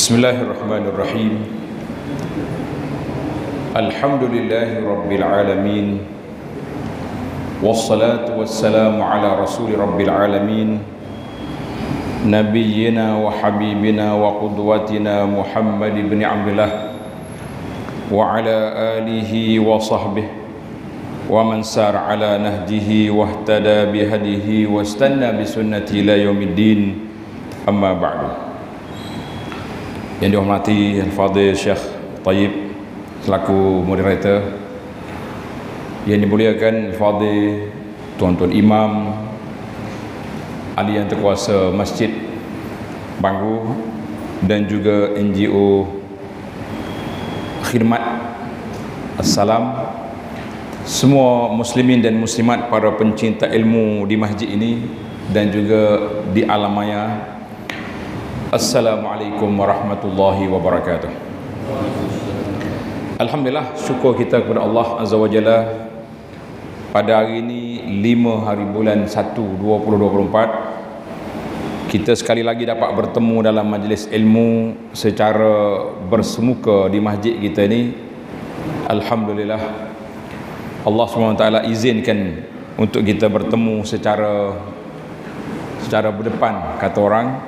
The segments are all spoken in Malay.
Bismillahirrahmanirrahim. Alhamdulillahi Rabbil Alamin. Wassalatu wassalamu ala rasuli Rabbil Alamin, Nabiyyina wa habibina wa qudwatina Muhammad ibn Abdullah wa ala alihi wa sahbihi wa man sar ala nahjihi wa ihtada bihadihi wa istanna bisunnati ila yaumiddin. Amma ba'du. Yang dihormati Al-Fadhil Syekh Tayyib selaku moderator, yang dimuliakan Al-Fadhil Tuan-tuan Imam, ahli yang terkuasa Masjid Banggu dan juga NGO Khidmat Assalam, semua muslimin dan muslimat, para pencinta ilmu di masjid ini dan juga di alam maya. Assalamualaikum warahmatullahi wabarakatuh. Alhamdulillah, syukur kita kepada Allah Azza wa Jalla, pada hari ini 5 hari bulan 1 2024 kita sekali lagi dapat bertemu dalam majlis ilmu secara bersemuka di masjid kita ini. Alhamdulillah, Allah SWT izinkan untuk kita bertemu secara berdepan, kata orang.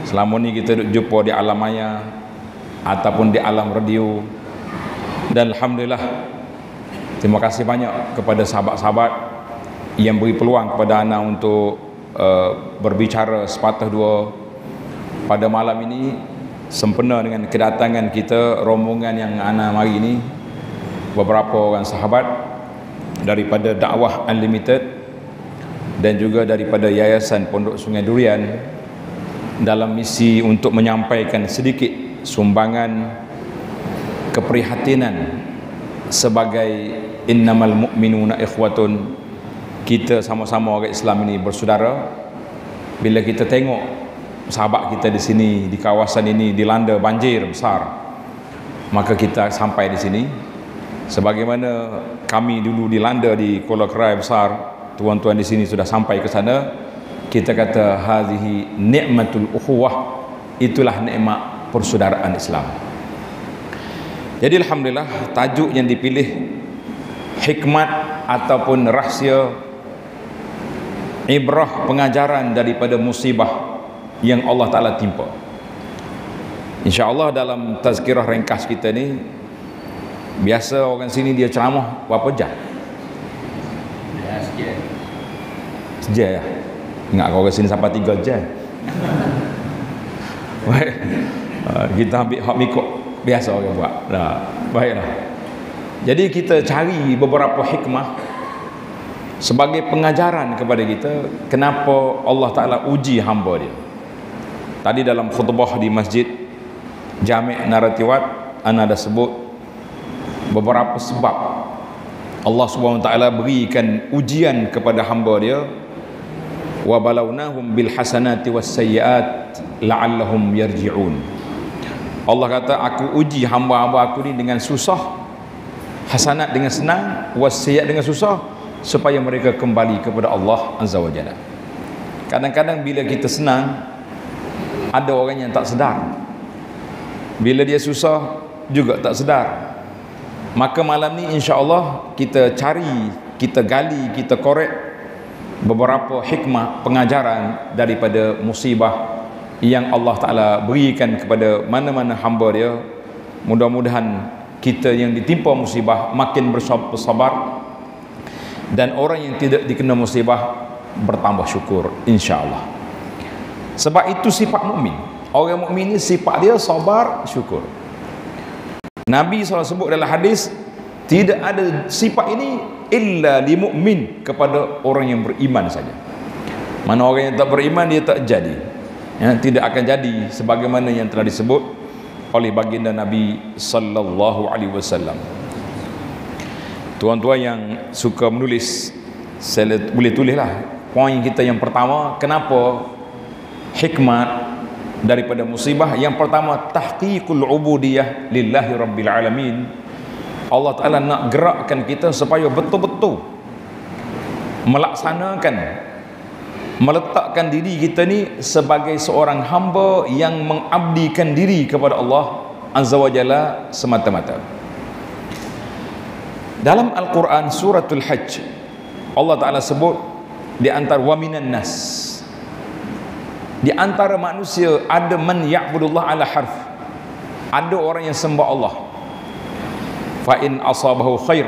Selama ni kita duk jumpa di alam maya ataupun di alam radio, dan alhamdulillah, terima kasih banyak kepada sahabat-sahabat yang beri peluang kepada ana untuk berbicara sepatah dua pada malam ini, sempena dengan kedatangan kita, rombongan yang ana mari ini, beberapa orang sahabat daripada Dakwah Unlimited dan juga daripada Yayasan Pondok Sungai Durian, dalam misi untuk menyampaikan sedikit sumbangan keprihatinan sebagai innamal mu'minuna ikhwatun. Kita sama-sama orang Islam ini bersaudara. Bila kita tengok sahabat kita di sini, di kawasan ini dilanda banjir besar, maka kita sampai di sini. Sebagaimana kami dulu dilanda di Kuala Kerai besar, tuan-tuan di sini sudah sampai ke sana. Kita kata hazihi ni'matul ukhuwah, itulah nikmat persaudaraan Islam. Jadi alhamdulillah, tajuk yang dipilih hikmat ataupun rahsia ibrah, pengajaran daripada musibah yang Allah Ta'ala timpa. InsyaAllah dalam tazkirah ringkas kita ni, biasa orang sini dia ceramah berapa jam? Sejam ya? Ingat kau ke sini sampai 3 jam. Baik, kita ambil hak mikot biasa orang buat. Baiklah. Jadi kita cari beberapa hikmah sebagai pengajaran kepada kita, kenapa Allah Ta'ala uji hamba dia. Tadi dalam khutbah di Masjid Jami' Naratiwat, ana dah sebut beberapa sebab Allah SWT berikan ujian kepada hamba dia. Wa balawnahum bil hasanati was sayyiat la'allahum yarji'un. Allah kata, aku uji hamba-hamba aku ni dengan susah, hasanat dengan senang, was sayyiat dengan susah, supaya mereka kembali kepada Allah Azza wa Jalla. Kadang-kadang bila kita senang, ada orang yang tak sedar. Bila dia susah juga tak sedar. Maka malam ni insya-Allah kita cari, kita gali, kita korek beberapa hikmah pengajaran daripada musibah yang Allah Ta'ala berikan kepada mana-mana hamba dia. Mudah-mudahan kita yang ditimpa musibah makin bersabar, dan orang yang tidak dikena musibah bertambah syukur, insya-Allah. Sebab itu sifat mukmin. Orang mukmin ni sifat dia sabar, syukur. Nabi SAW sebut dalam hadis, tidak ada sifat ini illa li mu'min, kepada orang yang beriman saja. Mana orang yang tak beriman, dia tak jadi, ya, tidak akan jadi sebagaimana yang telah disebut oleh baginda Nabi sallallahu alaihi wasallam. Tuan-tuan yang suka menulis, saya boleh tulislah poin kita yang pertama, kenapa hikmat daripada musibah. Yang pertama, tahqiqul ubudiyah lillahi rabbil alamin. Allah Ta'ala nak gerakkan kita supaya betul-betul melaksanakan meletakkan diri kita ni sebagai seorang hamba yang mengabdikan diri kepada Allah Azza wa Jalla semata-mata. Dalam Al-Quran suratul Hajj, Allah Ta'ala sebut di antara wa minan nas, di antara manusia ada man ya'budullah ala harf, ada orang yang sembah Allah. Fa in asabahu khair,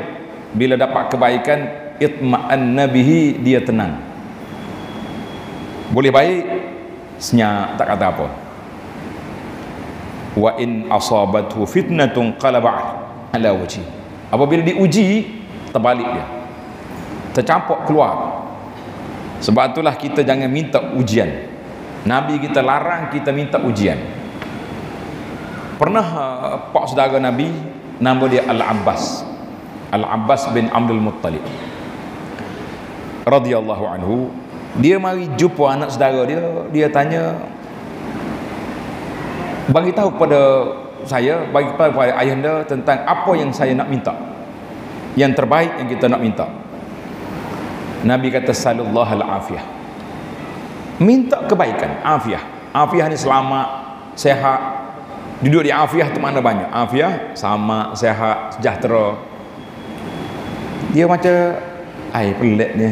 bila dapat kebaikan, itma'anna bihi, dia tenang, boleh baik, senyap, tak kata apa. Wa in asabathu fitnatun qalaba ala wajhi, apabila diuji, terbalik dia, tercampak keluar. Sebab itulah kita jangan minta ujian. Nabi kita larang kita minta ujian. Pernah pak saudara Nabi, nama dia Al-Abbas, Al-Abbas bin Abdul Muttalib radhiyallahu anhu. Dia mari jumpa anak saudara dia, dia tanya, bagi tahu kepada saya, bagi kepada ayahanda tentang apa yang saya nak minta, yang terbaik yang kita nak minta. Nabi kata sallallahu al-afiyah, minta kebaikan, afiah. Afiah ni selamat, sehat. Duduk di afiah tu mana banyak, afiah sama, sehat, sejahtera. Dia macam ai pelik ni.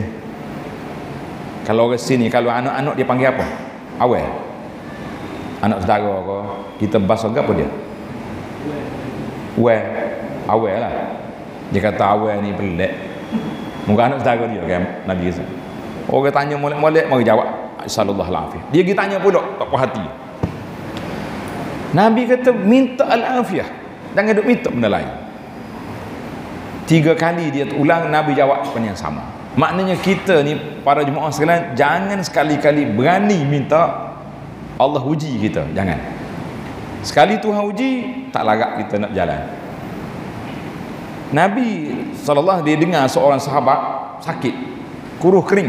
Kalau orang sini, kalau anak-anak dia panggil apa? Awal. Anak saudara ke, kita bahasa apa dia? Well, awal lah. Dia kata awal ni pelik. Muka anak saudara dia kan, Nabi kata. Orang tanya molek-molek, mari jawab sallallahu alaihi. Dia pergi tanya pula, tak puas hati. Nabi kata minta al-afiyah, jangan duk minta benda lain. 3 kali dia ulang, Nabi jawab apa yang sama. Maknanya kita ni para jemaah sekalian, jangan sekali-kali berani minta Allah uji kita, jangan. Sekali Tuhan uji, tak larat kita nak jalan. Nabi SAW dia dengar seorang sahabat sakit, kuruh kering.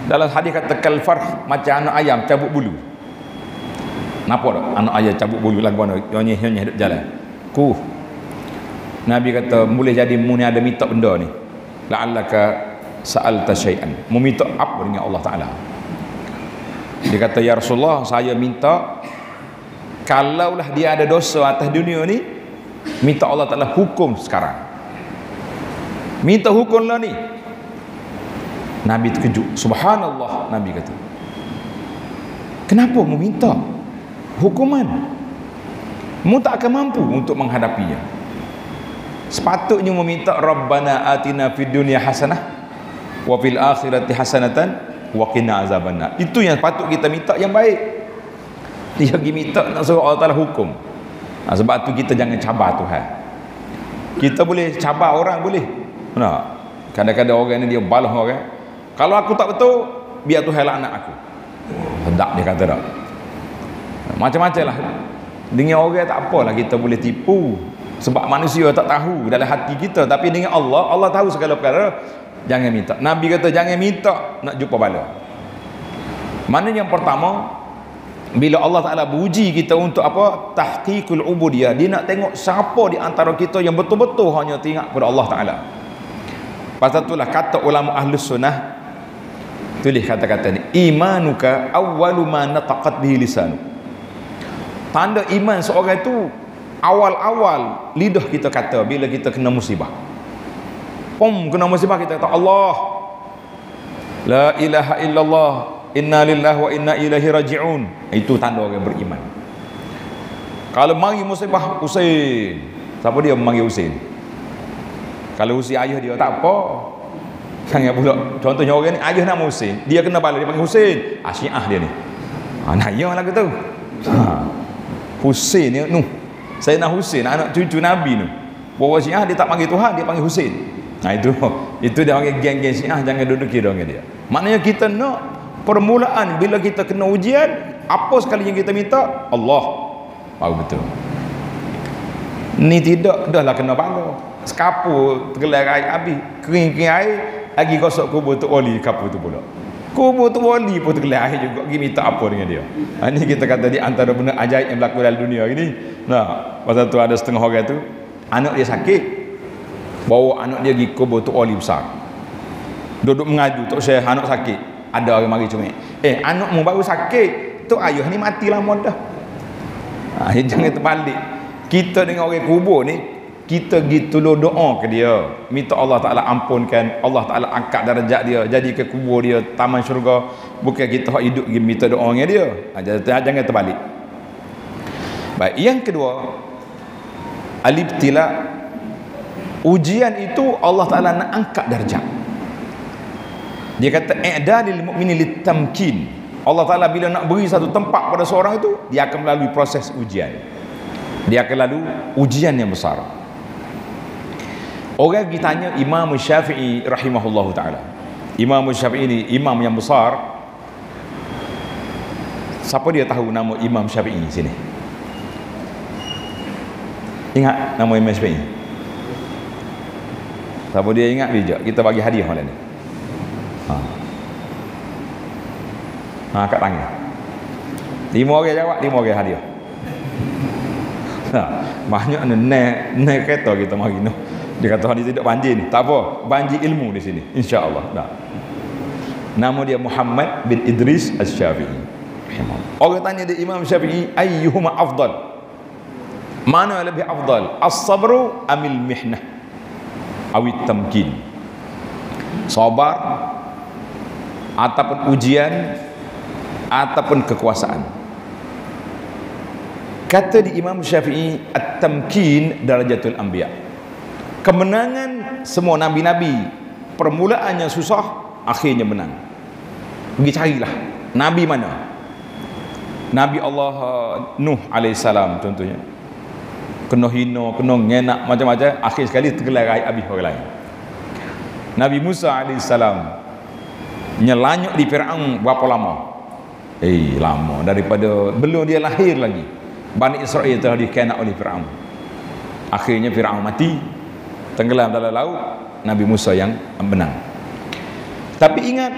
Dalam hadis kata kalfarh, macam anak ayam cabut bulu. Nampak tak anak ayam cabut bulu lagu mana, nyonyeh-nyonyeh duk jalan, kuruh. Nabi kata boleh jadi mu ni ada minta benda ni, la'allaka sa'alta syai'an, mu minta apa dengan Allah Ta'ala. Dia kata, ya Rasulullah, saya minta kalaulah dia ada dosa atas dunia ni, minta Allah Ta'ala hukum sekarang, minta hukumlah ni. Nabi terkejut, subhanallah. Nabi kata, kenapa mu minta hukuman? Mu tak akan mampu untuk menghadapinya. Sepatutnya mu minta Rabbana atina fid dunya hasanah wa fil akhirati hasanatan wa qina azabannar. Itu yang patut kita minta yang baik. Dia pergi minta nak suruh Allah Ta'ala hukum. Sebab tu kita jangan cabar Tuhan. Kita boleh cabar orang, boleh. Nah, kadang-kadang orang ni dia balah orang. Kalau aku tak betul, biar Tuhan laknat aku. Hendak dia kata tak. Macam-macam lah. Dengan orang tak apalah kita boleh tipu. Sebab manusia tak tahu dalam hati kita. Tapi dengan Allah, Allah tahu segala perkara. Jangan minta. Nabi kata jangan minta nak jumpa bala. Mana yang pertama, bila Allah Ta'ala beruji kita untuk apa? Tahqiqul ubudiyah. Dia nak tengok siapa di antara kita yang betul-betul hanya teringat kepada Allah Ta'ala. Pasal itulah kata ulama Ahlus Sunnah, tulis kata-kata ni, imanuka awwalu ma nataqat bihi lisanu. Tanda iman seorang itu awal-awal lidah kita kata bila kita kena musibah. Kena musibah kita kata Allah, la ilaha illallah, inna lillahi wa inna ilaihi raji'un. Itu tanda orang beriman. Kalau mari musibah Husain, siapa dia memanggil Husain? Kalau Husain ayah dia tak apa. Jangan pula contohnya orang ni ayah nama Husain, dia kena bala dia panggil Husain. Syiah dia ni. Naya lah kata. Husain ni Sayyidina Husain, anak cucu Nabi ni. Bawa Syiah dia tak panggil Tuhan, dia panggil Husain. Itu dia panggil geng-geng Syiah, jangan duduk kira dengan dia. Maknanya kita nak permulaan bila kita kena ujian, apa sekali yang kita minta, Allah. Baru betul. Ni tidak, dah lah kena bala. Sekapur tergelar air habis, kering-kering air, lagi gosok kubur tu wali kapur tu pula. Kubur tu wali pun tergelar air juga, pergi minta apa dengan dia. Ini kita kata di antara benda ajaib yang berlaku dalam dunia ini. Nah, pasal tu ada setengah orang tu, anak dia sakit, bawa anak dia pergi kubur tu wali besar. Duduk mengadu, tok saya anak sakit. Ada orang mari cuma, anakmu baru sakit, tu ayah ni mati lama dah. Jangan terbalik. Kita dengan orang kubur ni, kita gitu lo doa ke dia, minta Allah Ta'ala ampunkan, Allah Ta'ala angkat darjat dia, jadi ke kubur dia taman syurga. Bukan kita hak hidup pergi minta doa dengan dia. Jangan terbalik. Baik, yang kedua, al-ibtila, ujian itu Allah Ta'ala nak angkat darjat. Dia kata i'dadil mu'mini litamkin. Allah Ta'ala bila nak beri satu tempat pada seorang itu, dia akan melalui proses ujian. Dia akan lalu ujian yang besar. Orang ditanya Imam Syafi'i rahimahullahu ta'ala. Imam Syafi'i ini imam yang besar. Siapa dia tahu nama Imam Syafi'i sini? Ingat nama Imam Syafi'i? Siapa dia ingat bijak? Kita bagi hadiah malam ni. Kat tangan. 5 orang jawab, 5 orang hadiah. Banyak naik kereta kita mari no. Dia kata dia tidak banjir ni. Tak apa, banjir ilmu di sini insya-Allah. Nama dia Muhammad bin Idris Asy-Syafi'i. Orang tanya dia Imam Syafi'i, ayyuhuma afdal? Mana yang lebih afdal? As-sabru amil mihnah? Awit tamkin? Sabar ataupun ujian ataupun kekuasaan? Kata di Imam Syafi'i, at-tamkin darajatul anbiya. Kemenangan semua nabi-nabi, permulaannya susah, akhirnya menang. Pergi carilah nabi mana. Nabi Allah Nuh alaihissalam contohnya, kena hina, kena ngenak macam-macam, akhir sekali tergelerai habis orang lain. Nabi Musa alaihissalam nyelanyuk di Firaun berapa lama? Lama, daripada belum dia lahir lagi Bani Israel telah dikhianat oleh Firaun. Akhirnya Firaun mati, tenggelam dalam laut, Nabi Musa yang menang. Tapi ingat,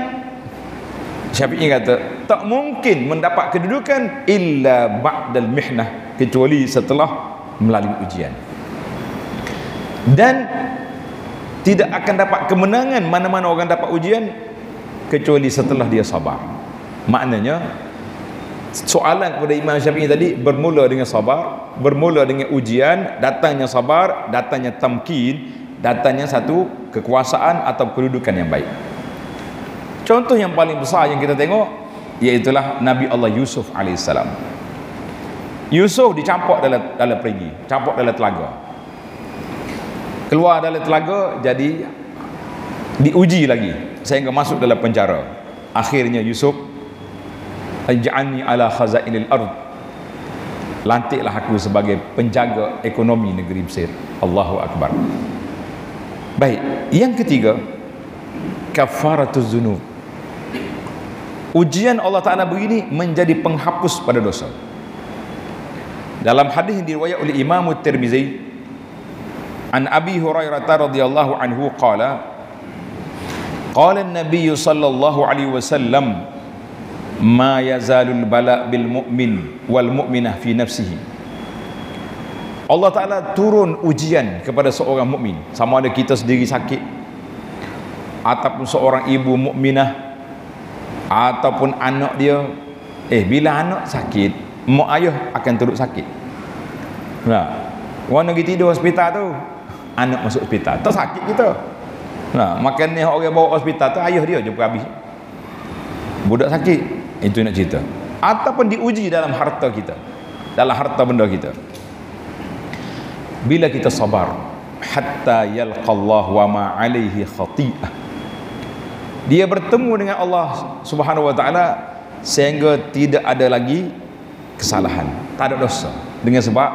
Syafi'i kata tak mungkin mendapat kedudukan illa ba'dal mihnah, kecuali setelah melalui ujian. Dan tidak akan dapat kemenangan mana-mana orang dapat ujian kecuali setelah dia sabar. Maknanya soalan kepada Imam Syafi'i tadi bermula dengan sabar, bermula dengan ujian, datangnya sabar, datangnya tamkin, datangnya satu kekuasaan atau kedudukan yang baik. Contoh yang paling besar yang kita tengok iaitulah Nabi Allah Yusuf alaihissalam. Yusuf dicampur dalam perigi, campur dalam telaga. Keluar dalam telaga, jadi diuji lagi sehingga masuk dalam penjara. Akhirnya Yusuf, aj'alni ala khazainil ard, lantiklah aku sebagai penjaga ekonomi negeri Mesir. Allahu akbar. Baik, yang ketiga, kafaratuz dzunub. Ujian Allah Ta'ala begini menjadi penghapus pada dosa. Dalam hadis yang diriwayatkan oleh Imam Tirmizi an Abi Hurairah radhiyallahu anhu qala an-nabiy sallallahu alaihi wasallam ma yazalul bala bil mu'min wal mu'minah fi nafsihi. Allah Ta'ala turun ujian kepada seorang mukmin, sama ada kita sendiri sakit ataupun seorang ibu mukminah ataupun anak dia. Bila anak sakit, mak ayah akan turut sakit. Orang pergi tidur hospital tu, anak masuk hospital, tak sakit kita. Makanya orang bawa hospital tu ayah dia jumpa habis. Budak sakit, itu nak cerita. Ataupun diuji dalam harta kita, dalam harta benda kita. Bila kita sabar, hatta yalqallahu wa ma alaihi khati'ah, dia bertemu dengan Allah Subhanahu wa ta'ala sehingga tidak ada lagi kesalahan, tak ada dosa, dengan sebab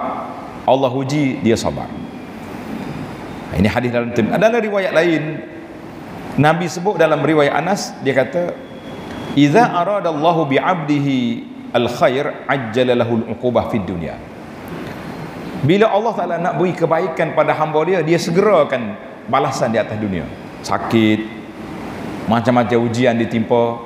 Allah uji dia sabar. Ini hadis dalam ada riwayat lain, Nabi sebut dalam riwayat Anas, dia kata idza aradallahu bi'abdihi al-khair ajjala lahu al-uqubah fid dunya. Bila Allah Ta'ala nak beri kebaikan pada hamba dia, dia segerakan balasan di atas dunia. Sakit, macam-macam ujian ditimpa,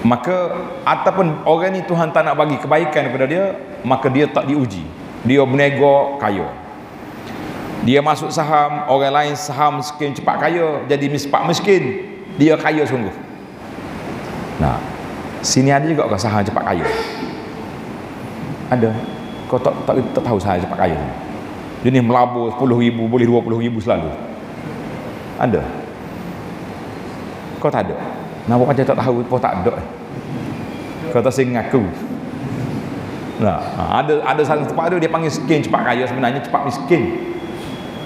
maka ataupun orang ni Tuhan tak nak bagi kebaikan kepada dia, maka dia tak diuji. Dia berniaga kaya, dia masuk saham, orang lain saham miskin cepat kaya, jadi cepat miskin, dia kaya sungguh. Nah, sini ada juga kau sahaja cepat kaya. Ada. Kau tak tahu sahaja cepat kaya. Dia ni melabur 10,000, boleh 20,000 selalu. Ada. Kau tak ada. Nampak macam tak tahu, kau tak ada. Kau tak sing ngaku. Nah, ada satu tempat dia panggil miskin cepat kaya, sebenarnya cepat miskin.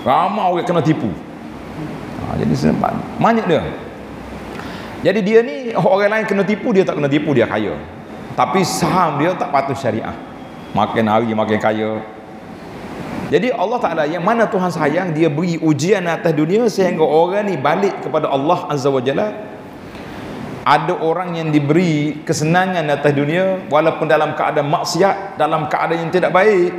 Ramai orang kena tipu. Jadi banyak dia. Jadi dia ni orang lain kena tipu, dia tak kena tipu, dia kaya. Tapi saham dia tak patuh syariah. Makin hari makin kaya. Jadi Allah Ta'ala yang mana Tuhan sayang, dia beri ujian atas dunia sehingga orang ni balik kepada Allah Azza wa Jalla. Ada orang yang diberi kesenangan atas dunia walaupun dalam keadaan maksiat, dalam keadaan yang tidak baik,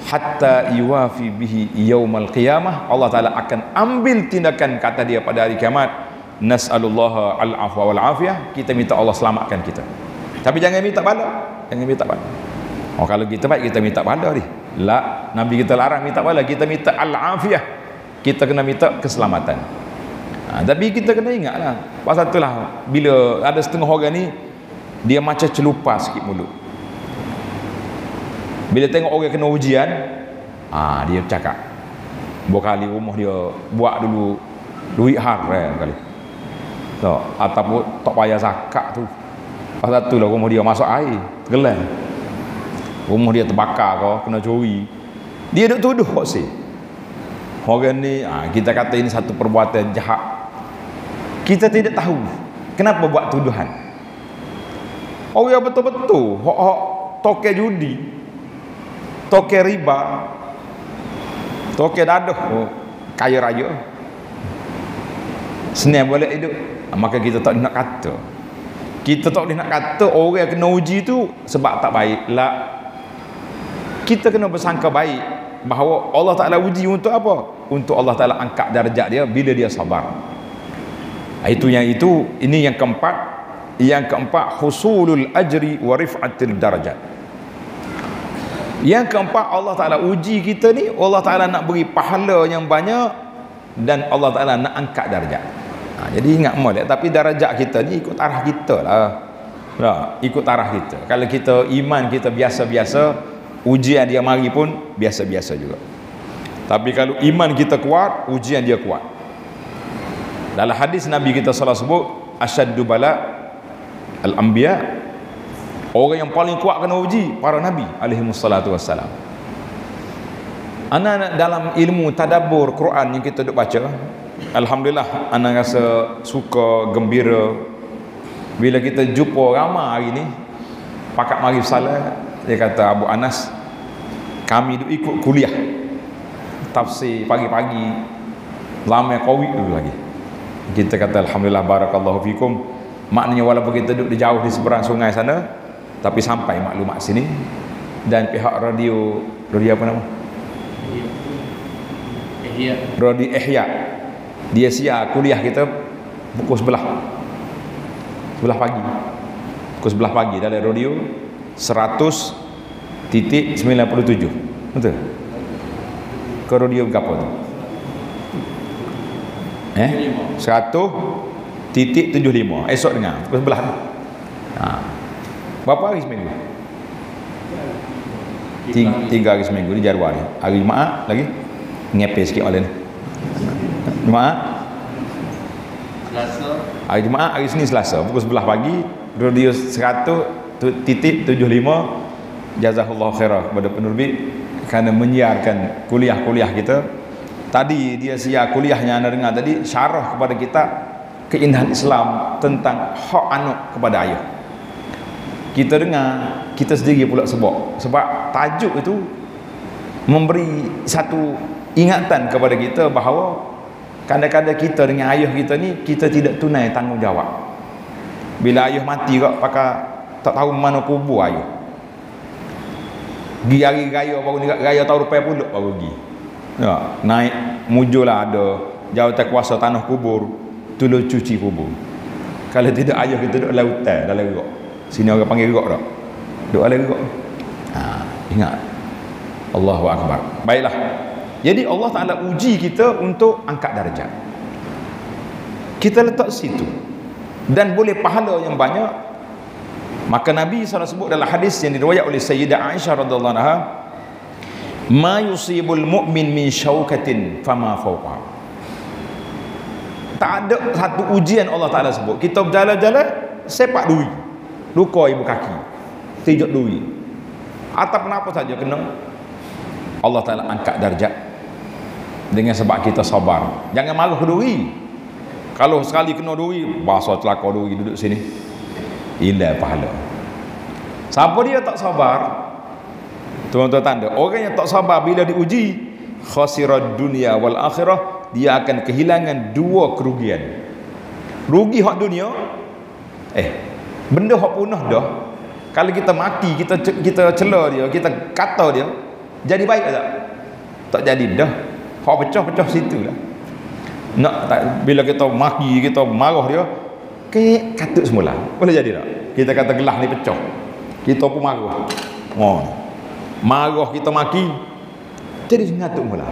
hatta yuwafi bihi yaumal qiyamah. Allah Ta'ala akan ambil tindakan kata dia pada hari kiamat. Nas'alullaha al-afwa wal afiyah. Kita minta Allah selamatkan kita, tapi jangan minta bala. Jangan minta bala. Oh, kalau kita baik kita minta bala ni. La, Nabi kita larang minta bala, kita minta al-afiyah. Kita kena minta keselamatan. Tapi kita kena ingatlah, pasal itulah bila ada setengah orang ni dia macam celupa sikit mulut. Bila tengok orang kena ujian, dia cakap berkali rumah dia buat dulu duit haram kali. So, ataupun tak payah zakat tu. Pasal itulah rumah dia masuk air, tenggelam. Rumah dia terbakar kau, kena curi. Dia duk tuduh kok sih. Orang ni, kita kata ini satu perbuatan jahat. Kita tidak tahu kenapa buat tuduhan. Orang betul-betul hok toke judi, toke riba, toke dadah, kaya raya, senang boleh hidup. Maka kita tak nak kata. Kita tak boleh nak kata orang yang kena uji tu sebab tak baik lah. Kita kena bersangka baik bahawa Allah Ta'ala uji untuk apa? Untuk Allah Ta'ala angkat darjat dia bila dia sabar. Ini yang keempat. Yang keempat, husulul ajri wa rif'atil darajat. Yang keempat, Allah Ta'ala uji kita ni, Allah Ta'ala nak beri pahala yang banyak dan Allah Ta'ala nak angkat darjat. Jadi ingat molek, tapi darjat kita ni ikut arah kita lah. Ikut arah kita. Kalau kita iman kita biasa-biasa, ujian dia mari pun biasa-biasa juga. Tapi kalau iman kita kuat, ujian dia kuat. Dalam hadis Nabi kita salah sebut, asyaddu bala al-anbiya, orang yang paling kuat kena uji para nabi alaihi wassalatu wassalam. Anak dalam ilmu tadabbur Quran yang kita duk baca, alhamdulillah anak rasa suka, gembira bila kita jumpa ramai hari ni pakat mari salat. Dia kata, Abu Anas, kami duk ikut kuliah tafsir pagi-pagi lama Covid dulu lagi. Kita kata alhamdulillah, barakallahu fikum. Maknanya walaupun kita duduk di jauh di seberang sungai sana, tapi sampai maklumat sini. Dan pihak radio apa nama? Radio Ihya, dia siar kuliah kita pukul 11 pagi. Pukul 11 pagi dalam radio 100.97. Betul? Ke radio berapa tu? 100.75 esok dengar pukul 11. Berapa hari seminggu? 3 hari seminggu di Januari. Hari Jumaat lagi ngepe sikit oleh ni. Jumaat, Selasa, hari Jumaat, hari Senin, Selasa pukul 11 pagi radio 100.75. Jazakallahu khairah kepada penerbit kerana menyiarkan kuliah-kuliah kita. Tadi dia siar kuliahnya anda dengar tadi, syarah kepada kita keindahan Islam tentang hak anak kepada ayah. Kita dengar, kita sendiri pula sebab tajuk itu memberi satu ingatan kepada kita bahawa kadang-kadang kita dengan ayah kita ni, kita tidak tunai tanggungjawab. Bila ayah mati kok pakai tak tahu mana kubur ayah. Pergi hari raya baru ni, raya tahun depan pula baru pergi. Naik mujulah ada jawatan kuasa tanah kubur, tolong cuci kubur. Kalau tidak ayah kita duduk lautan dalam gerok. Sini orang panggil gerok tak? Duduk dalam gerok. Ingat, Allahu Akbar. Baiklah, jadi Allah Ta'ala uji kita untuk angkat darjat. Kita letak situ. dan boleh pahala yang banyak. Maka Nabi SAW sebut dalam hadis yang diriwayat oleh Sayyidah Aisyah radhiyallahu anha, ma yusibul mu'min min syaukatin fama fawqa. Tak ada satu ujian Allah Ta'ala sebut, kita berjalan-jalan sepak duri, luka ibu kaki, tijak duri, atau apa saja kena, Allah Ta'ala angkat darjat dengan sebab kita sabar. Jangan marah ke duri. Kalau sekali kena duri, bahasa celaka duri, duduk sini, hilang pahala. Siapa dia tak sabar? Tuan-tuan tanda, orang yang tak sabar bila diuji, khasirad dunia wal akhirah, dia akan kehilangan dua kerugian. Rugi hak dunia, benda hak punah dah. Kalau kita maki, kita cela dia, kita kata dia, jadi baik tak? Tak jadi dah. Hak pecah-pecah situ lah. Nak tak, bila kita maki, kita marah dia, katut semula. Boleh jadi tak? Kita kata gelas ni pecah, kita pun marah. Marah kita maki, jadi ngatuk mula.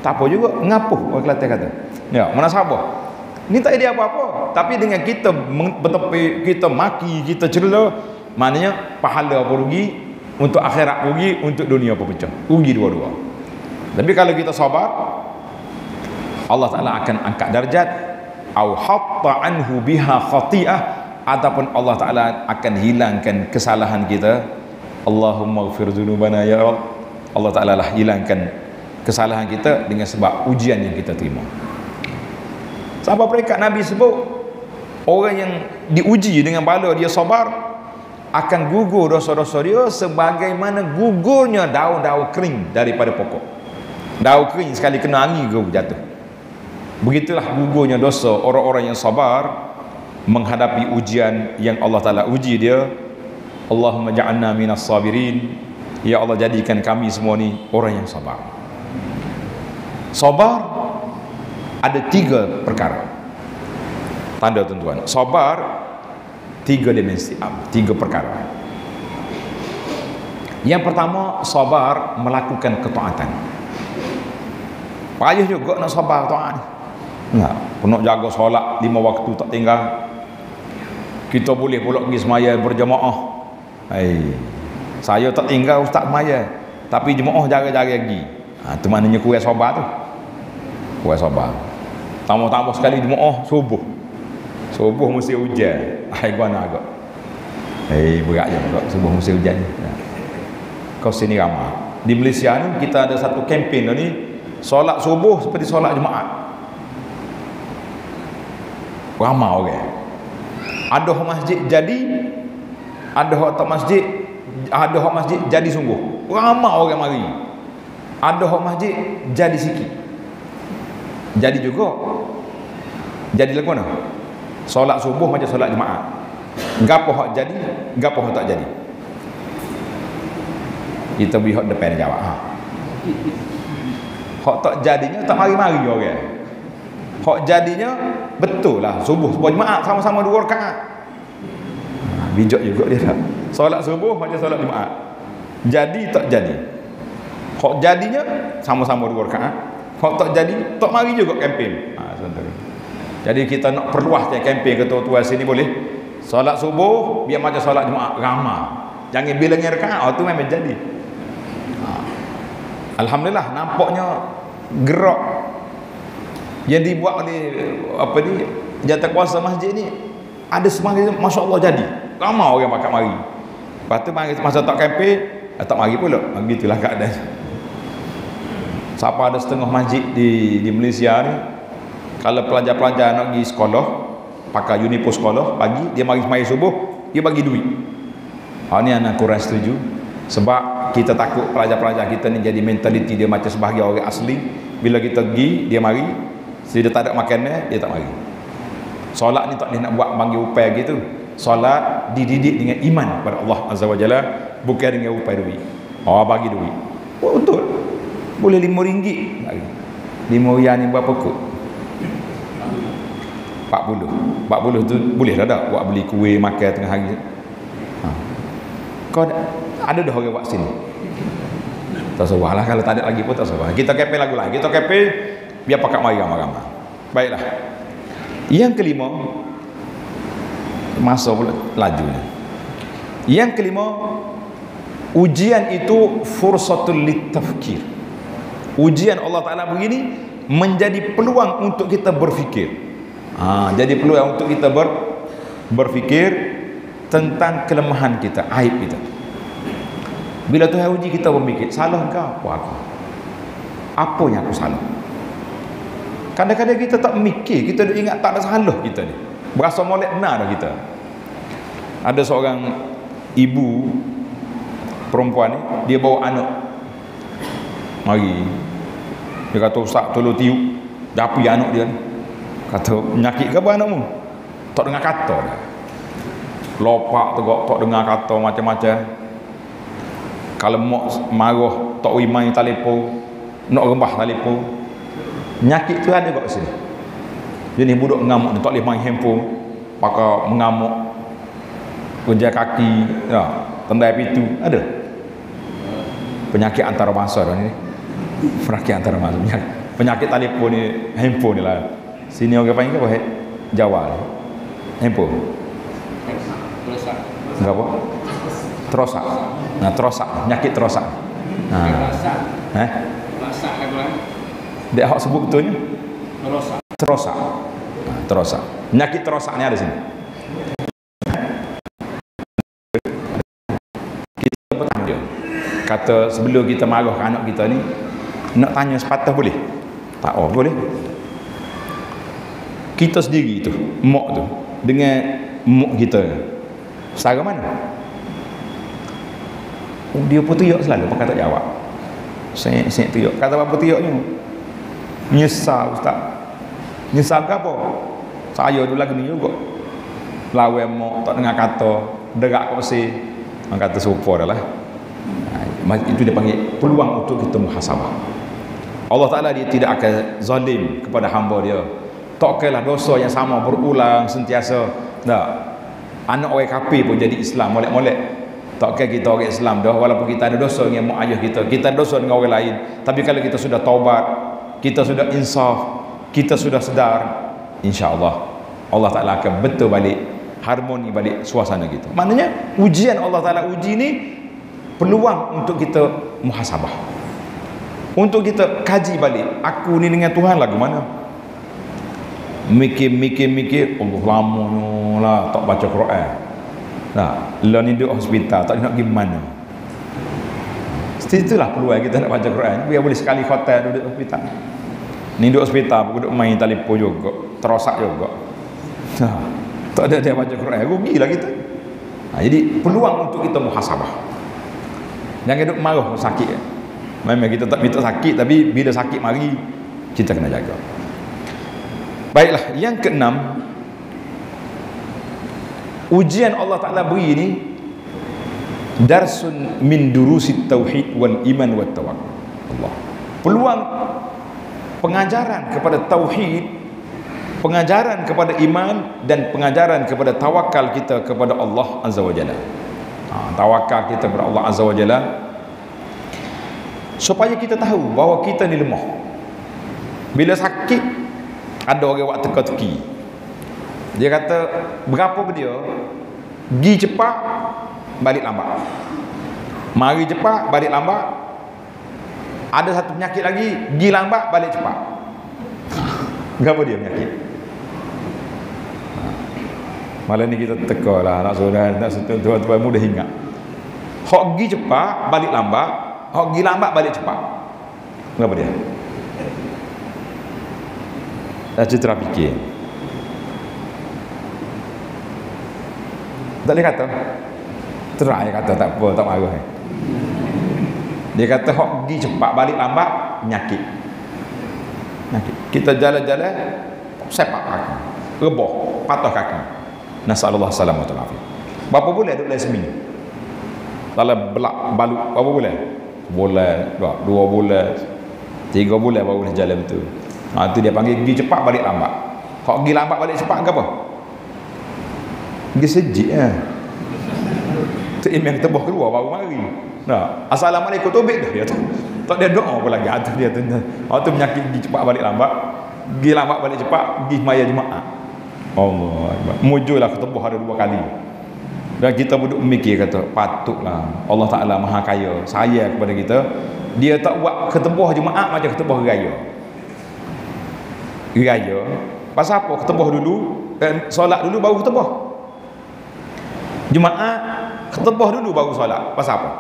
Tak apa juga, ngapuh orang Kelantan kata. Ya, mana sabar. Ni tak ada apa-apa. Tapi dengan kita bertepi, kita maki, kita cela, maknanya pahala pun rugi, untuk akhirat rugi, untuk dunia pun pecah. Rugi dua-dua. Tapi kalau kita sabar, Allah Ta'ala akan angkat darjat, au hatta anhu biha khati'ah, ataupun Allah Ta'ala akan hilangkan kesalahan kita. Allahumma ghfir dzunubana ya Rabb. Allah Ta'ala lah hilangkan kesalahan kita dengan sebab ujian yang kita terima. Sahabat peringkat Nabi sebut, orang yang diuji dengan bala dia sabar, akan gugur dosa-dosa dia sebagaimana gugurnya daun-daun kering daripada pokok. Daun kering sekali kena angin gugur jatuh. Begitulah gugurnya dosa orang-orang yang sabar menghadapi ujian yang Allah Ta'ala uji dia. Allahumma ja'alna minas sabirin. Ya Allah, jadikan kami semua ni orang yang sabar. Sabar ada 3 perkara. Tanda tuan-tuan, sabar 3 dimensi, 3 perkara. Yang pertama, sabar melakukan ketaatan. Payah juga nak sabar taat. Enggak, nak jaga solat 5 waktu tak tinggal. Kita boleh pula pergi semaya berjemaah. Saya tak tinggal ustaz semaya, tapi jemaah jaga-jaga lagi. Itu maknanya kuat sabar tu. Kuat sabar. Tambah-tambah sekali jemaah subuh. Subuh mesti hujan. Gimana agak? Berat je agak subuh mesti hujan. Kau sini ramai. Di Malaysia ni kita ada satu kempen ni, solat subuh seperti solat Jumaat. Ramai orang. Ada masjid jadi, ada tak masjid, ada masjid jadi sungguh. Ramai orang mari. Ada masjid jadi sikit. Jadi juga. Jadi lagu mana? Solat subuh macam solat Jumaat. Gapo hak jadi, gapo hak tak jadi. Kita beri hak depan jawab. Hak tak jadinya tak mari-mari orang. Hak jadinya betul lah subuh Jumaat sama-sama 2 rakaat. Bijak juga dia tak. Solat subuh macam solat Jumaat. Jadi tak jadi. Hak jadinya sama-sama 2 rakaat. Hak tak jadi tak mari juga kempen. Jadi kita nak perluas kempen ke tuan-tuan sini boleh. Solat subuh biar macam solat Jumaat ramai. Jangan bilang rakaat, tu memang jadi. Alhamdulillah nampaknya gerak yang dibuat oleh jawatan kuasa masjid ni ada semangat, masya-Allah jadi. Ramai orang pakat mari. Lepas tu masa tak kempen, tak mari pula. Begitulah keadaan. Siapa ada setengah masjid di Malaysia ni, kalau pelajar-pelajar nak pergi sekolah, pakai uniform sekolah, pagi dia mari sembahyang subuh, dia bagi duit. Ni anak kurang setuju. Sebab kita takut pelajar-pelajar kita ni jadi mentaliti dia macam sebahagian orang asli. Bila kita pergi, dia mari, dia tak ada makanan, dia tak mari. Solat ni tak boleh nak buat panggil upaya gitu. Solat dididik dengan iman kepada Allah Azza wa Jalla, bukan dengan upaya duit. Bagi duit. Betul. Boleh RM5 bagi. RM5 ni berapa kot? 40 tu boleh dah tak buat beli kuih makan tengah hari. Kau ada dah orang buat sini. Tak sabar lah, kalau tak ada lagi pun tak sabar. Kita kepel lagu lain. Kita kepel biar pakat mari ramai-ramai. Baiklah. Yang kelima, Masa pula laju. Yang kelima, ujian itu fursatul litafkir. Ujian Allah Ta'ala begini menjadi peluang untuk kita berfikir. Jadi peluang untuk kita berfikir tentang kelemahan kita, aib kita. Bila Tuhan uji kita berfikir, salah ke apa aku? Apa yang aku salah? Kadang-kadang kita tak mikir, kita dah ingat tak ada salah kita ni. Berasa molek benar dah kita. Ada seorang ibu perempuan ni, dia bawa anak. Mari. Dia kata, "Ustaz, tolong tiup dapi anak dia ni." Kata, "Penyakit ke apa anakmu?" Tak dengar kata dah. Lopak tegak, tak dengar kata macam-macam. Kalau mak marah, tak main telefon, nak rembah telefon. Penyakit tu ada kat sini. Jenis budak mengamuk ni, tak boleh main handphone, pakai mengamuk, kerja kaki, tendai pintu, ada. Penyakit antarabangsa dah ni. Penyakit antarabangsa. Penyakit telefon ni, handphone ni lah. Sini orang panggil apa? Jawa ni. Handphone. Enggak apa? Terosak. Nah, terosak, penyakit terosak. Dia hak sebut betulnya? Terosak. Terosak. Penyakit terosak ni ada sini. Kita bertanya. Kata sebelum kita marah ke anak kita ni, nak tanya sepatah boleh? Tak boleh. Kita sendiri tu, mak tu, dengan mak kita, setara mana? Dia pun tuyuk selalu, pakai tak jawab. Saya tuyuk. Kata apa tuyuknya? Nyesal, Ustaz. Nyesal ke apa? Saya dulu lagi ni juga. Lawan mak, tak dengar kata, derak kat besi. Orang kata serupa dah lah. Itu dia panggil peluang untuk kita muhasabah. Allah Ta'ala dia tidak akan zalim kepada hamba dia. Tak kailah dosa yang sama berulang sentiasa. Tak. Anak orang kafir pun jadi Islam molek-molek. Tak kira kita orang Islam dah, walaupun kita ada dosa dengan mak ayah kita ada dosa dengan orang lain, tapi kalau kita sudah taubat, kita sudah insaf, kita sudah sedar, insya-Allah Allah Ta'ala akan betul balik, harmoni balik suasana kita. Maknanya ujian Allah Ta'ala uji ni peluang untuk kita muhasabah, untuk kita kaji balik, aku ni dengan Tuhan lagu mana. Mikir Allah lamanya lah tak baca Quran. Lah ni duduk hospital, tak nak pergi mana. Itulah peluang kita nak baca Quran. Biar boleh sekali khotel duduk hospital. Ni duduk hospital, duduk main telefon juga, terosak juga. Tak ada dia baca Quran, rugilah kita. Jadi peluang untuk kita muhasabah. Jangan duduk marah sakit. Memang kita tak minta sakit, tapi bila sakit mari kita kena jaga. Baiklah, yang keenam, ujian Allah Ta'ala beri ni darsun min durusit tauhid wal iman wat tawakkul. Allah. Peluang pengajaran kepada tauhid, pengajaran kepada iman, dan pengajaran kepada tawakal kita kepada Allah Azza wa Jalla. Tawakal kita kepada Allah Azza wa Jalla supaya kita tahu bahawa kita ni lemah. Bila sakit, ada orang buat teka-teki. Dia kata, berapa ke dia? Gi cepat, balik lambat. Mari cepat, balik lambat. Ada satu penyakit lagi, gi lambat, balik cepat. Berapa dia penyakit? Malam ni kita teka lah, nak sentuh tuan-tuan mudah ingat. Hak gi cepat, balik lambat. Hak gi lambat, balik cepat. Berapa dia? Dah citra fikir. Tak boleh kata. Terai kata tak apa, tak marah. Dia kata hak pergi cepat balik lambat penyakit. Kita jalan-jalan sepak kaki, rebah, patah kaki. Nasallallahu salamatu alaihi. Berapa bulan duduk dalam seminggu? Dalam belak balut berapa bulan? Bulan, 2 bulan, 3 bulan baru boleh jalan betul. Itu dia panggil pergi cepat balik lambat. Hak pergi lambat balik cepat ke apa? Pergi sejik tu imam tebah keluar baru mari. Assalamualaikum tobek dah dia tu. Tak ada doa apa lagi. Itu dia tu. Tu penyakit pergi cepat balik lambat. Pergi lambat balik cepat, pergi semaya Jumaat. Allah Akbar. Mujulah ketebah ada 2 kali. Dan kita duduk mikir kata, patutlah Allah Ta'ala Maha Kaya sayang kepada kita. Dia tak buat ketebah Jumaat macam ketebah raya. Raya pasal apa? Ketebah dulu, solat dulu baru ketebah. Jumaat ketebah dulu baru solat. Pasal apa?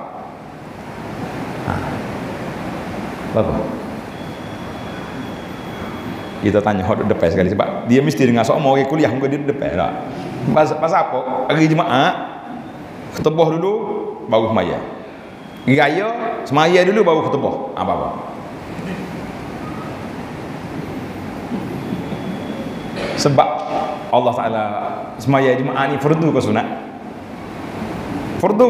Apa? Kita tanya hot depan sekali sebab dia mesti dengar semua orang kuliah muka dia depan tak. Pasal apa? Hari Jumaat ketebah dulu baru semaya. Raya semaya dulu baru ketebah. Apa-apa. Sebab Allah Ta'ala semaya Jumaat ni fardu ke sunat? Fardu,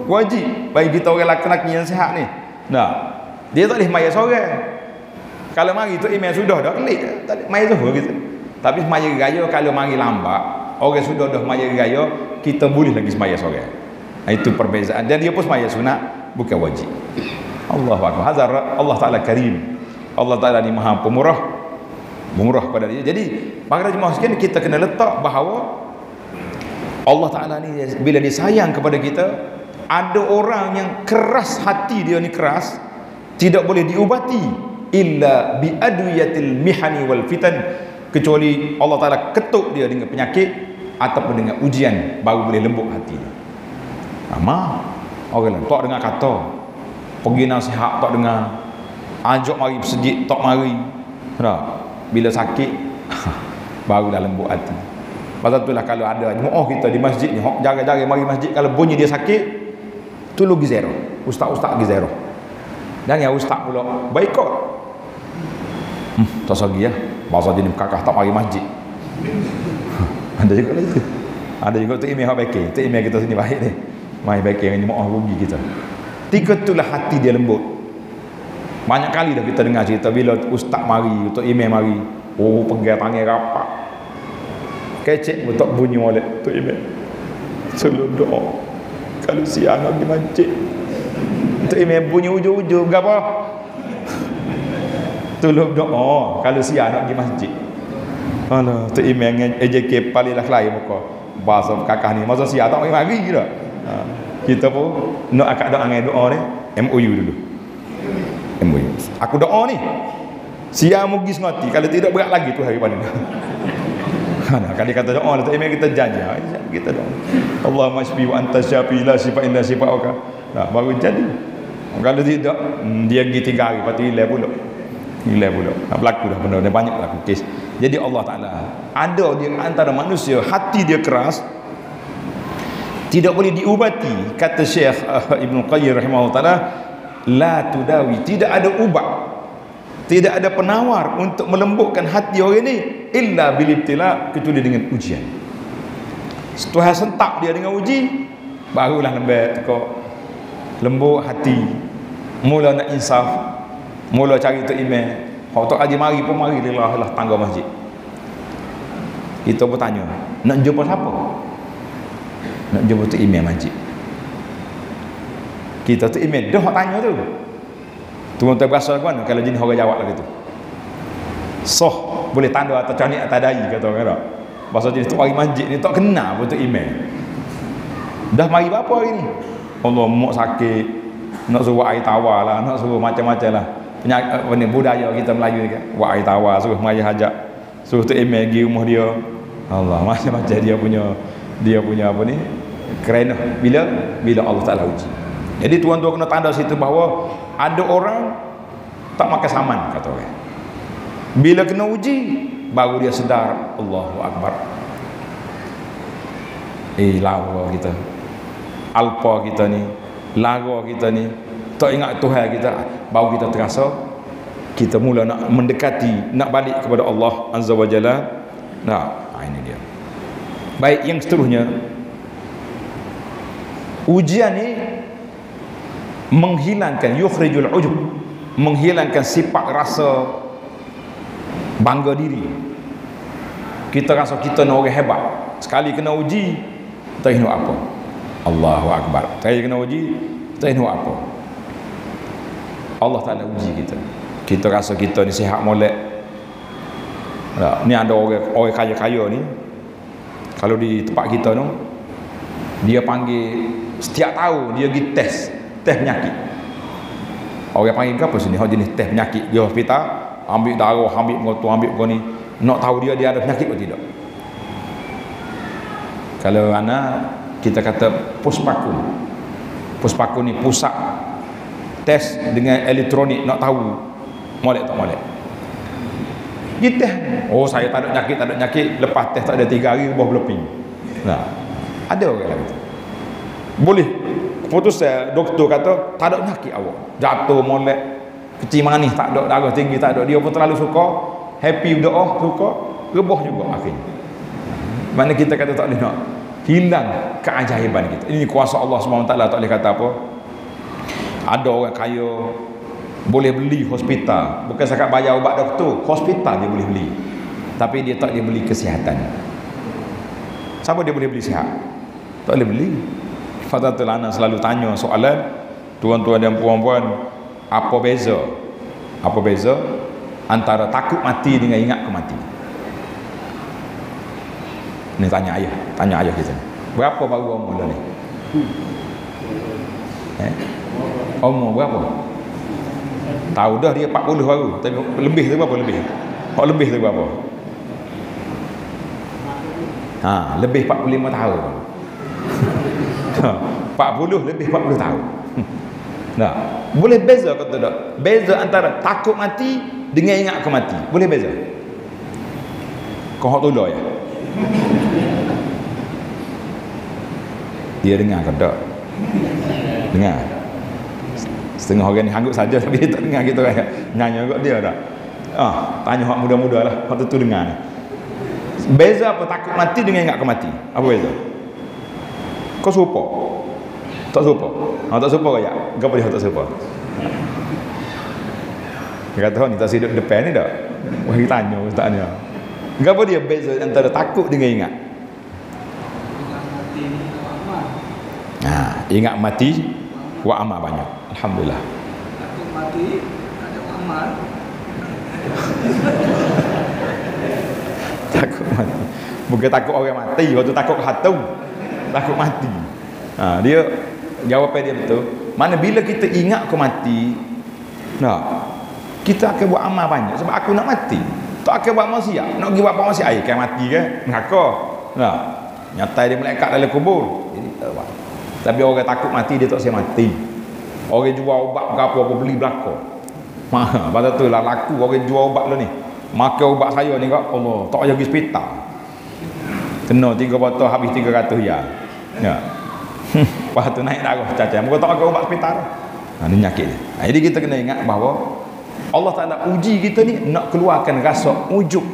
wajib bagi kita orang lelaki yang sihat ni. Nah, dia tak boleh semaya seorang. Kalau mari tu imam sudah dah kelik, tak boleh semaya seorang kita. Tapi semaya raya kalau mari lambat, orang sudah dah semaya raya, kita boleh lagi semaya seorang. Itu perbezaan. Dan dia pun semaya sunat, bukan wajib. Allahu Akbar. Hazar Allah Ta'ala karim. Allah Ta'ala ni Maha Pemurah, murah pada dia. Jadi para jemaah sekalian, kita kena letak bahawa Allah Ta'ala ni bila dia sayang kepada kita, ada orang yang keras hati dia ni keras, tidak boleh diubati illa bi adwiyatil mihani wal fitan, kecuali Allah Ta'ala ketuk dia dengan penyakit ataupun dengan ujian baru boleh lembut hati dia. Ama orang lain tak dengar kata, pergi nasihat tak dengar, ajak mari masjid tak mari. Bila sakit barulah lembut hati. Pasal itulah kalau ada jemaah kita di masjid ni jarang-jarang mari masjid, kalau bunyi dia sakit tolong pergi zero. Ustaz-ustaz pergi zero. Dan yang ustaz pula baik kok. Tak sagi ya. Bahasa jenis kakak tak mari masjid. Ada juga lah itu. Ada juga tu email baik. Tu email kita sini baik ni. Mai baik yang jemaah rugi kita. Tiga itulah hati dia lembut. Banyak kali dah kita dengar cerita bila ustaz mari, untuk email mari, oh pegang tangan rapat. Kecek betul bunyi oleh tu email. Selalu doa. Kalau siang nak pergi masjid, tu email bunyi ujung-ujung apa? Tolong doa kalau siang nak pergi masjid. Alah, tu email dengan AJK paling lah lain muka. Bahasa kakak ni masa siang tak mari dah. Kita pun nak akak doa dengan doa ni MOU dulu. MOU. Aku doa ni siang mugis mati, kalau tidak berat lagi tu hari pada. Kan dia kata doa tu email kita janji. Kita doa. Allahumma shfi wa anta syafi la syifa illa syifauka. Nah, baru jadi. Kalau tidak dia pergi 3 hari lepas tu hilang pula. Hilang pula. Berlaku dah benda ni, banyak berlaku kes. Jadi Allah Ta'ala ada di antara manusia hati dia keras, tidak boleh diubati. Kata Syekh Ibn Qayyim rahimahullah ta'ala, la tudawi, tidak ada ubat, tidak ada penawar untuk melembutkan hati orang ni illa bil ibtila, kecuali dengan ujian. Tuhan sentak dia dengan uji, barulah lembut hati, mula nak insaf, mula cari tu iman. Kalau tak haji mari pun mari lah tangga masjid. Kita bertanya, nak jumpa siapa? Nak jumpa tu imam masjid. Kita tu imam dah tanya tu. Tuan-tuan berasa ke mana kalau jenis orang jawab lagi tu? Soh boleh tanda atau canik atau dai kata orang tak? Bahasa jenis tu hari masjid ni tak kenal pun tu imam. Dah mari berapa hari ni? Allah mak sakit, nak suruh air tawar lah, nak suruh macam-macam lah. Penyakit budaya kita Melayu ni kan, buat air tawar, suruh mari hajat, suruh tu imam pergi rumah dia. Allah macam-macam dia punya apa ni? Kerana bila Allah Ta'ala uji. Jadi tuan-tuan kena tanda situ bahawa ada orang tak makan saman, kata orang. Bila kena uji baru dia sedar, Allahu Akbar. Lawa kita, alpa kita ni, lara kita ni, tak ingat Tuhan kita, baru kita terasa kita mula nak mendekati, nak balik kepada Allah Azza wa Jalla. Nah, ini dia. Baik, yang seterusnya, ujian ni menghilangkan yukhrijul ujub, menghilangkan sifat rasa bangga diri. Kita rasa kita ni orang hebat, sekali kena uji tak tahu apa. Allahu Akbar. Sekali kena uji tak tahu apa. Allah Ta'ala uji kita. Kita rasa kita ni sihat molek. Ni ada orang kaya-kaya ni, Kalau di tempat kita tu, dia panggil setiap tahun dia pergi tes penyakit. Orang panggil ke apa sini? Jenis tes penyakit. Dia hospital, ambil darah, ambil kau tu, ambil kau ni, nak tahu dia ada penyakit atau tidak. Kalau anak kita kata puspakum. Puspakum ni pusat tes dengan elektronik, nak tahu molek tak molek. Dia teh, oh saya tak ada penyakit, lepas test tak ada 3 hari ubah beleping. Nah, ada orang lain. Boleh putus doktor kata tak ada penyakit awak, jatuh molek kecil manis, tak ada darah tinggi, tak ada. Dia pun terlalu suka happy berdoa, suka rebah juga akhirnya. Mana kita kata tak boleh nak hilang keajaiban kita. Ini kuasa Allah SWT. Tak boleh kata apa, ada orang kaya boleh beli hospital, bukan sekat bayar ubat doktor, hospital dia boleh beli, tapi dia tak dia beli kesihatan. Siapa dia boleh beli sihat? Tak boleh beli. Fadatul anak selalu tanya soalan, tuan-tuan dan puan-puan, apa beza antara takut mati dengan ingat kematian? Ni tanya ayah kita. Berapa baru umur dah ni? Umur berapa? Tahu dah dia 40 baru, tapi lebih tu berapa lebih? Kok lebih tu berapa? Lebih 45 tahun. 40 lebih 40 tahun. Nah, boleh beza kata tak? Beza antara takut mati dengan ingat kemati. Boleh beza? Kau hak tolak ya? Dia dengar ke tak? Dengar. Setengah orang ni hanggut saja tapi dia tak dengar kita kan. Nanya kat dia tak? Tanya hak muda-muda lah. Hak tu dengar ni. Beza apa takut mati dengan ingat kemati? Apa beza? Kau serupa? Tak serupa? Tak serupa kayak? Kenapa dia tak serupa? Dia kata ni tak hidup depan ni tak? Wah kita tanya ustaznya. Kenapa dia beza antara takut dengan ingat? Ingat mati wa amal banyak. Alhamdulillah. Takut mati ada amal. Takut mati. Bukan takut orang mati, waktu takut hantu. Takut mati. Dia jawapan dia betul. Mana bila kita ingat ke mati, kita akan buat amal banyak sebab aku nak mati. Tak akan buat maksiat. Nak pergi buat maksiat ai kan mati ke? Neraka. Nyatai dia malaikat dalam kubur. Jadi tak buat. Tapi orang takut mati dia tak siap mati. Orang jual ubat berapa apa beli belaka. Pasal tu lah laku orang jual ubat lah ni. Makan ubat saya ni kak Allah, tak payah pergi hospital. Kena 3 botol habis 300 ya. Lepas tu naik darah cacat. Muka tak pakai ubat hospital. Ni nyakit dia. Jadi kita kena ingat bahawa Allah Ta'ala uji kita ni nak keluarkan rasa ujub,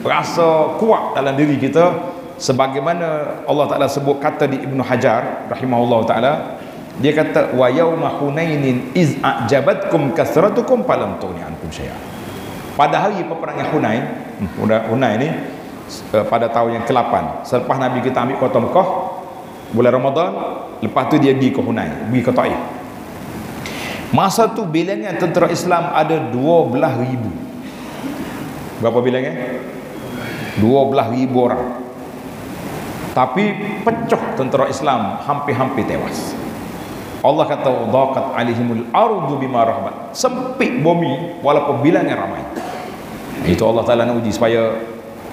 rasa kuat dalam diri kita. Sebagaimana Allah Ta'ala sebut kata di Ibnu Hajar rahimahullah Ta'ala, dia kata wa yauma hunainin iz a'jabatkum kasratukum falam tughni ankum syai'a. Pada hari peperangan Hunain ni pada tahun yang ke-8 selepas Nabi kita ambil kota Mekah bulan Ramadan, lepas tu dia pergi ke Hunain, pergi ke Taif. Masa tu bilangan tentera Islam ada 12,000. Berapa bilangnya? 12,000 orang. Tapi pecah tentera Islam, hampir-hampir tewas. Allah kata dhaqat alaihimul ardu bima rahmat. Sempit bumi walaupun bilangan ramai. Itu Allah Ta'ala nak uji supaya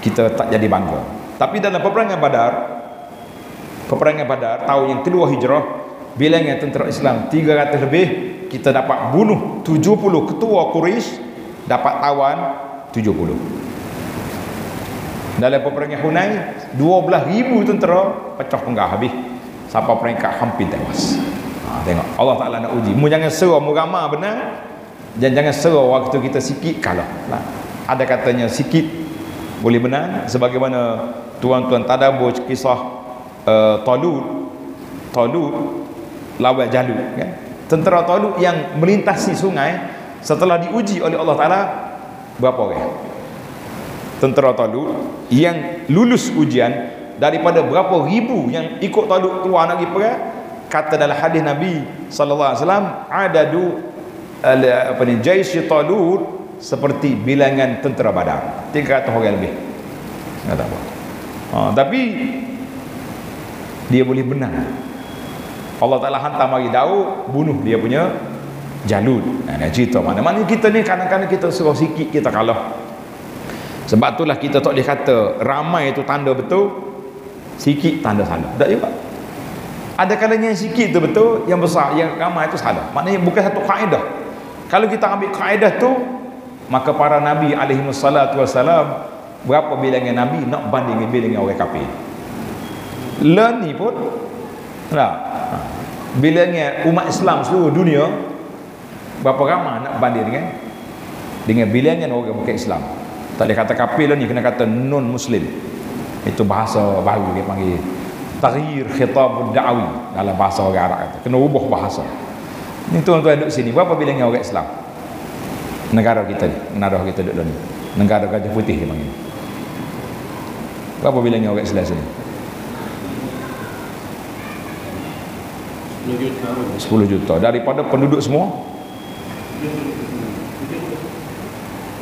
kita tak jadi bangga. Tapi dalam peperangan Badar tahun yang kedua hijrah, bilangan tentera Islam 300 lebih, kita dapat bunuh 70 ketua Quraisy, dapat tawan 70. Dalam peperangan Hunain 12,000 tentera pecah penggal habis, sampai peringkat hampir tewas. Tengok Allah Ta'ala nak uji. Mu jangan serah, mu ramah benar, dan jangan serah waktu kita sikit kalah. Ada katanya sikit boleh benar, sebagaimana tuan-tuan tadabbur kisah Talut lawan Jalut kan? Tentera Talut yang melintasi sungai setelah diuji oleh Allah Ta'ala, berapa orang? Tentera Talut yang lulus ujian daripada berapa ribu yang ikut Talut keluar nak pergi perang. Kata dalam hadis Nabi sallallahu alaihi wasallam, adadu jaish Talut seperti bilangan tentera Badar, 300 orang lebih. Kata apa? Tapi dia boleh benar. Allah Ta'ala hantar mari Daud bunuh dia punya Jalut. Nah, cerita mana-mana kita ni kadang-kadang kita suruh sikit kita kalah. Sebab itulah kita tak boleh kata ramai itu tanda betul, sikit tanda salah. Tak juga. Ada kalanya yang sikit tu betul, yang besar, yang ramai itu salah. Maknanya bukan satu kaedah. Kalau kita ambil kaedah tu, maka para Nabi alaihimussalatu wassalam, berapa bilangan Nabi nak banding bilangan orang kafir. Learn ni pun nah, bilangan umat Islam seluruh dunia, berapa ramai nak banding dengan bilangan orang bukan Islam. Tak boleh kata kafir lah ni, kena kata non muslim. Itu bahasa baru dia panggil taghyir khitab da'wi dalam bahasa orang Arab kata. Kena ubah bahasa. Ni tuan-tuan duduk sini, berapa bilangan orang Islam? Negara kita ni, negara kita duduk ni. Negara Gajah Putih dia panggil. Berapa bilangan orang Islam sini? 10 juta. Daripada penduduk semua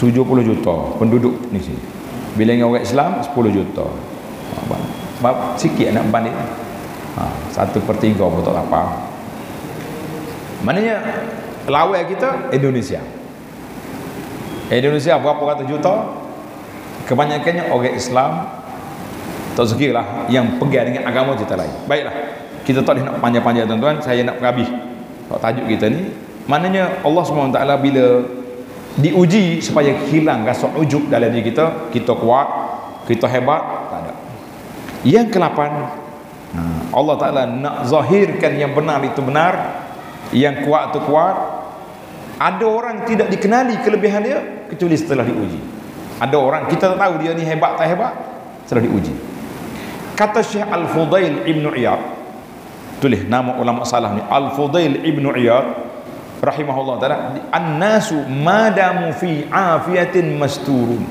70 juta penduduk ni sini. Bilangan orang Islam 10 juta. Sikit nak banding. 1/3 pun tak apa. Maknanya lawan kita Indonesia. Indonesia berapa ratus juta? Kebanyakannya orang Islam. Tak sekiranya yang pegang dengan agama kita lain. Baiklah, kita tak boleh nak panjang-panjang tuan-tuan. Saya nak habis tajuk kita ni. Maknanya Allah SWT bila diuji supaya hilang rasa ujub dalam diri kita, kita kuat, kita hebat, tak ada. Yang ke-8, Allah Ta'ala nak zahirkan yang benar itu benar, yang kuat itu kuat. Ada orang tidak dikenali kelebihan dia kecuali setelah diuji. Ada orang kita tak tahu dia ni hebat tak hebat setelah diuji. Kata Syekh Al-Fudail Ibn Iyad, tulis nama ulama salah ni, Al-Fudail Ibn Iyad rahimahullah ta'ala, an-nasu madamu fi afiyatin masturun.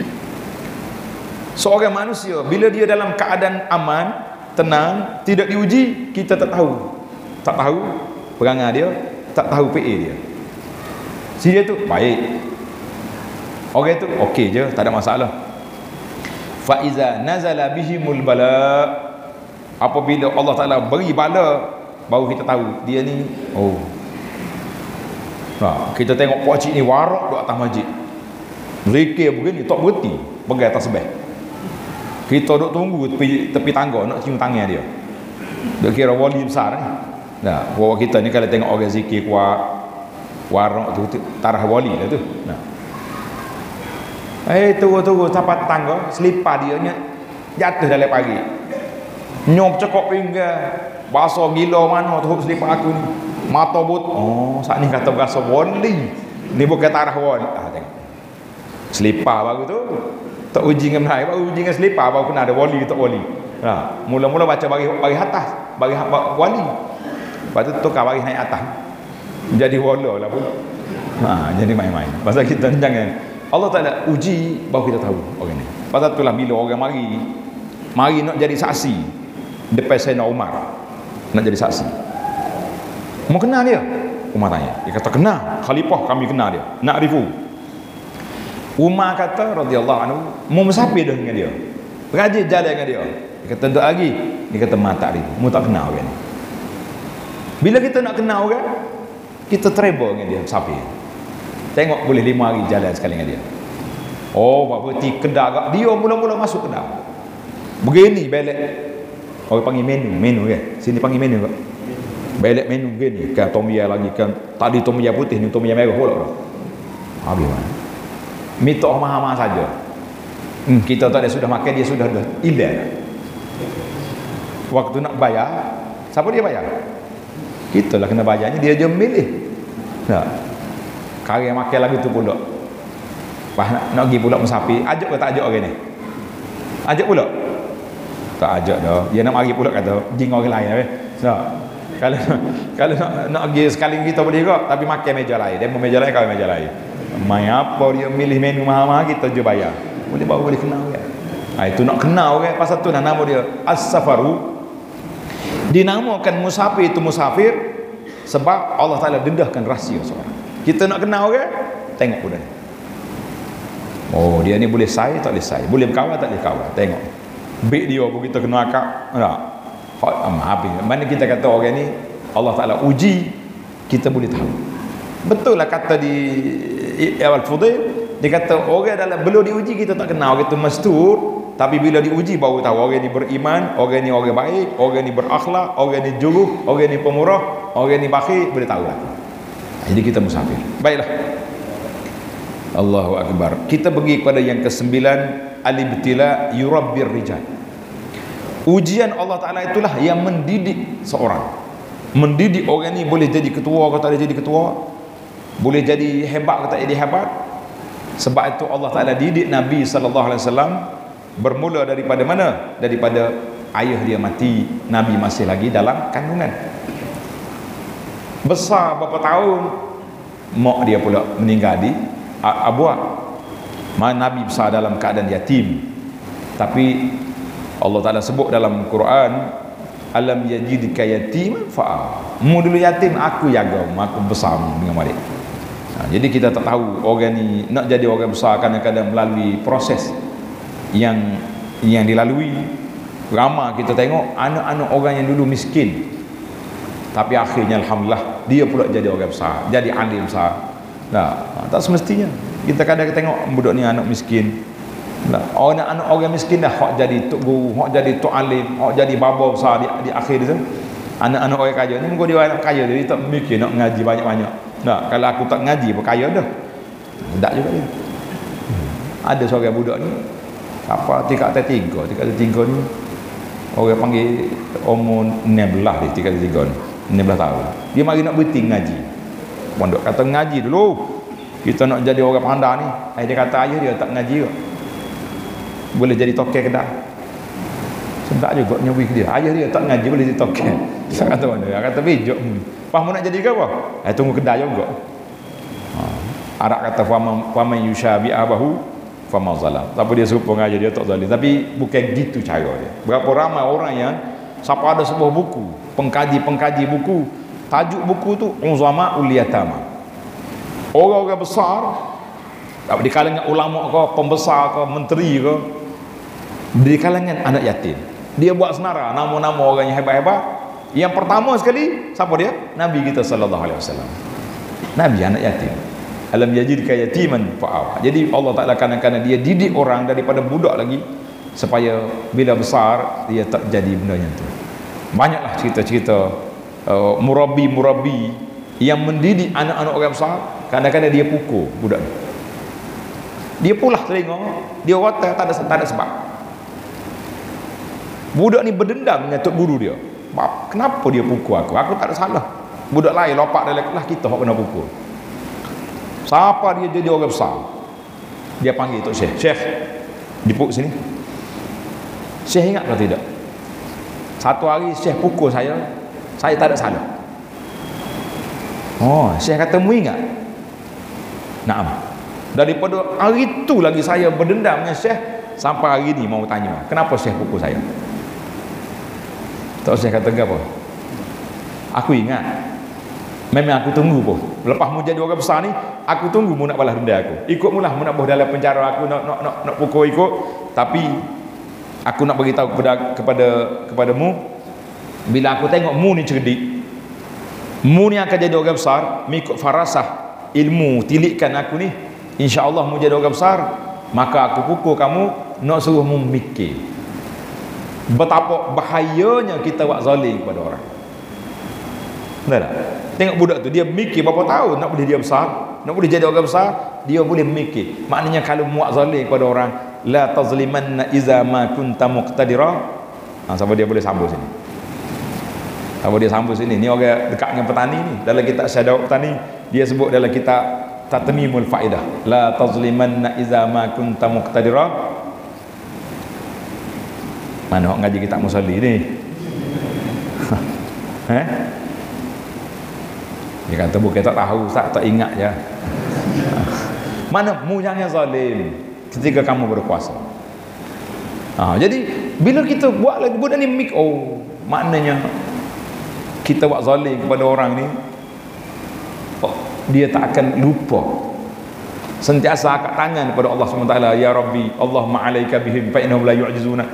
Seorang manusia bila dia dalam keadaan aman, tenang, tidak diuji, kita tak tahu perangai dia, tak tahu PA dia. Si dia tu baik, orang tu okey je, tak ada masalah. Fa iza nazala bihimul bala, apabila Allah Ta'ala beri bala, baru kita tahu dia ni kita tengok pakcik ni warak duduk atas masjid, zikir begini tak berhenti, pegang tasbih. Kita duduk tunggu tepi tangga nak cium tangan dia. Dia kira wali besar ni. Nah, bawa kita ni kalau tengok orang zikir kuat, warak tu tarah wali lah tu. Nah. Tunggu sampai tangga, selipar dia jatuh dalam pagi. Nyop cekok pinggang, bahasa gila mana tu selipar aku ni. Mata but, saat ni kata berasa wali. Ni bukan tarah wali. Tengok. Selipar baru tu. Tak uji dengan menaik, baru uji dengan selipar baru kena ada wali tak wali. Mula-mula baca bagi atas, bagi wali. Lepas tu tukar bagi naik atas. Jadi wala lah pun. Jadi main-main. Pasal kita jangan, Allah Ta'ala uji baru kita tahu orang ni. Pasal itulah bila orang mari nak jadi saksi depan Sayyidina Umar, nak jadi saksi. Mau kenal dia? Umar tanya. Dia kata kenal, khalifah kami kenal dia. Nak rifu. Umar kata radhiyallahu anhu, mau musafir dah dengan dia, rajin jalan dengan dia. Dia kata duduk lagi. Dia kata tak rifu, mau tak kenal orang ni. Bila kita nak kenal orang, kita travel dengan dia, musafir. Tengok boleh 5 hari jalan sekali dengan dia. Buat berhenti kedai dia, mula-mula masuk kedai begini belek. Orang panggil menu kan, sini panggil menu kak. Belek menu begini kan, tom yam lagi kan, tadi tom yam putih ni tom yam merah pula. Habis mana minta mahal-mahal saja. Kita tak ada sudah makan, dia sudah hilang. Waktu nak bayar, siapa dia bayar? Kita lah kena bayarnya, dia je milih. Kari makan lagu tu pula. Nak pergi pula musafir, ajak ke tak ajak orang ni? Ajak pula? Tak ajak dah. Dia nak mari pula kata jing orang lain. Kalau nak pergi sekali kita boleh juga, tapi makan meja lain. Demo meja lain, kau meja lain. Mai apa dia milih menu mahal-mahal, kita je bayar. Baru boleh kenal kan. Itu nak kenal kan, pasal tu nama dia as-safaru. Dinamakan musafir itu musafir sebab Allah Ta'ala dedahkan rahsia seorang. Kita nak kenal kan, tengok pula ni. Dia ni boleh sai tak boleh sai, boleh berkawan tak boleh kawan. Tengok beg dia pun kita kena akak tak? Maaf, mana kita kata orang ni Allah Ta'ala uji, kita boleh tahu. Betul lah kata di Al-Fudail, dia kata orang dalam belum diuji kita tak kenal, orang itu mastur, tapi bila diuji baru tahu orang ni beriman, orang ni orang baik, orang ni berakhlak, orang ni juruh, orang ni pemurah, orang ni bakhil, boleh tahu lah. Jadi kita musafir. Baiklah, Allahu Akbar. Kita pergi kepada yang ke-9, al-ibtila yurabbir rijal. Ujian Allah Ta'ala itulah yang mendidik seorang, mendidik orang ni boleh jadi ketua atau tak boleh jadi ketua, boleh jadi hebat atau tak jadi hebat. Sebab itu Allah Ta'ala didik Nabi SAW bermula daripada mana? Daripada ayah dia mati, Nabi masih lagi dalam kandungan. Besar berapa tahun, mak dia pula meninggal di abuak. Mana Nabi besar dalam keadaan yatim. Tapi Allah Ta'ala sebut dalam Quran, alam yajidka yatim fa'a, mu dulu yatim aku jaga, aku besar dengan balik. Jadi kita tak tahu orang ni nak jadi orang besar kadang-kadang melalui proses yang dilalui. Ramai kita tengok anak-anak orang yang dulu miskin, tapi akhirnya alhamdulillah dia pula jadi orang besar, jadi alim besar. Tak semestinya. Kita kadang tengok budak ni anak miskin, anak-anak orang miskin dah hak jadi tok guru, hak jadi tok alim, hak jadi baba besar di akhir tu. Anak-anak orang kaya ni muka dia anak kaya, dia tak mikir nak ngaji banyak-banyak. Kalau aku tak ngaji berkaya dah. Tak juga dia. Ada seorang budak ni apa tingkat tiga ni orang panggil umur 16 dia, tingkat 3 ni 16 tahun. Dia mari nak berhenti ngaji. Pondok kata ngaji dulu, kita nak jadi orang pandai ni. Dia kata ayah dia tak ngaji ke, boleh jadi tokel kedai. Sedap juga nyawi dia. Ayah dia tak ngaji boleh jadi tokel. Saya kata mana? Dia kata bijak. Faham nak jadi ke apa? Tunggu kedai juga. Arab kata faman yushabi abahu fama zalam. Tapi dia serupa ngaji dia tak zalim. Tapi bukan gitu cara dia. Berapa ramai orang yang siapa ada sebuah buku, pengkaji buku, tajuk buku tu Uzama Uliyatama. Orang-orang besar di kalangan ulama ke, pembesar ke, menteri ke, di kalangan anak yatim. Dia buat senara nama-nama orang yang hebat-hebat. Yang pertama sekali siapa dia? Nabi kita sallallahu alaihi wasallam. Nabi anak yatim. Alam yajidka yatiman fa'awa. Jadi Allah Ta'ala kadang-kadang dia didik orang daripada budak lagi supaya bila besar dia tak jadi benda yang tu. Banyaklah cerita-cerita murabi yang mendidik anak-anak orang besar. Kadang-kadang dia pukul budak ni. Dia pulah telinga, dia rotan tak ada sebab. Budak ni berdendam dengan tok guru dia. Kenapa dia pukul aku? Aku tak ada salah. Budak lain lopak dalam kelas, kita hok kena pukul. Siapa dia jadi orang besar? Dia panggil tok Syekh. Syekh, dipuk sini. Syekh ingat ke tidak? Satu hari Syekh pukul saya tak ada salah. Syekh kata mu ingat? Naam. Daripada hari itu lagi saya berdendam dengan Syekh sampai hari ni mau tanya, kenapa Syekh pukul saya? Tak Syekh kata apa? Aku ingat. Memang aku tunggu pun. Lepas mu jadi orang besar ni, aku tunggu mu nak balas dendam aku. Ikut mulah mu nak dalam penjara aku nak pukul ikut. Tapi aku nak bagi tahu kepada mu, bila aku tengok mu ni cerdik, mu ni akan jadi orang besar, mengikut farasah ilmu tilikkan aku ni, insya-Allah mu jadi orang besar, maka aku pukul kamu nak suruh mu mikir betapa bahayanya kita buat zalim kepada orang. Benar tak? Tengok budak tu, dia mikir berapa tahun nak boleh dia besar, nak boleh jadi orang besar, dia boleh mikir. Maknanya kalau muak zalim kepada orang, la tazlimanna iza ma kunta muqtadira. Siapa dia boleh sambung sini? Siapa dia sambung sini? Ni orang dekat dengan petani ni. Dalam kitab Syadawat Petani, dia sebut dalam kitab Tatmimul Faidah, la tazlimanna iza ma kunta muqtadira. Mana orang ngaji kitab Musalli ni? Dia kata bukan tak tahu, tak ingat je. Mana mu jangan zalim ketika kamu berkuasa. Jadi bila kita buat lagi budak ni maknanya kita buat zalim kepada orang ni, dia tak akan lupa. Sentiasa angkat tangan kepada Allah SWT, ya Rabbi, Allahumma alaika bihim fa innahum la yu'jizuna.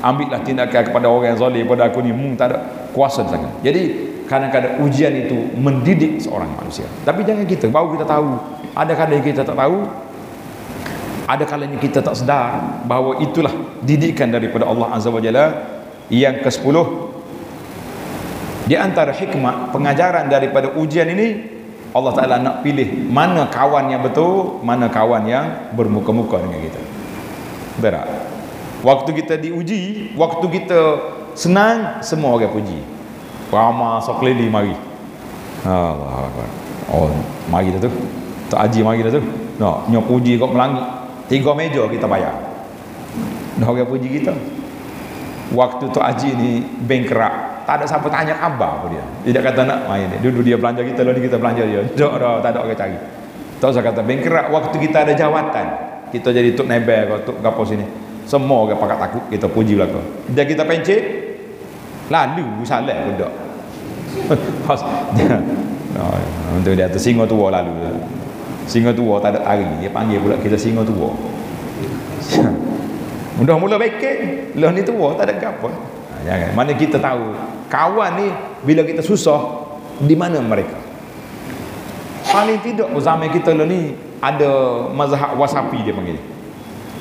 ambillah tindakan kepada orang yang zalim pada aku ni, tak ada kuasa di sana. Jadi kadang-kadang ujian itu mendidik seorang manusia. Tapi jangan kita, baru kita tahu, ada kalanya kita tak tahu, ada kalanya kita tak sedar bahawa itulah didikan daripada Allah Azza wa Jalla. Yang ke-10, di antara hikmah pengajaran daripada ujian ini, Allah Ta'ala nak pilih mana kawan yang betul, mana kawan yang bermuka-muka dengan kita. Betul tak? Waktu kita diuji, waktu kita senang, semua orang puji. Ramah sekeliling mari. Allah Akbar. Oh, mari dah tu. Tok Haji mari dah tu. Nak nyok puji kat melangit. 3 meja kita bayar. Dah orang puji kita. Waktu Tok Haji ni bengkerak, tak ada siapa tanya khabar pun dia. Dia tak kata nak main dia. Dulu dia belanja kita, lalu kita belanja dia. Tak ada orang cari. Tak usah kata bengkerak, waktu kita ada jawatan. Kita jadi tok nebel ke tok gapo sini. Semua orang pakat takut kita puji belaka. Dia kita pencet, lalu salah budak. Untuk dia tu singa tua lalu. Singa tua tak ada taring, dia panggil pula kita singa tua. Mula-mula bekek, lah ni tua tak ada gapo. Jangan. Mana kita tahu kawan ni bila kita susah, di mana mereka? Paling tidak zaman kita lah ni ada mazhab wasapi, dia panggil.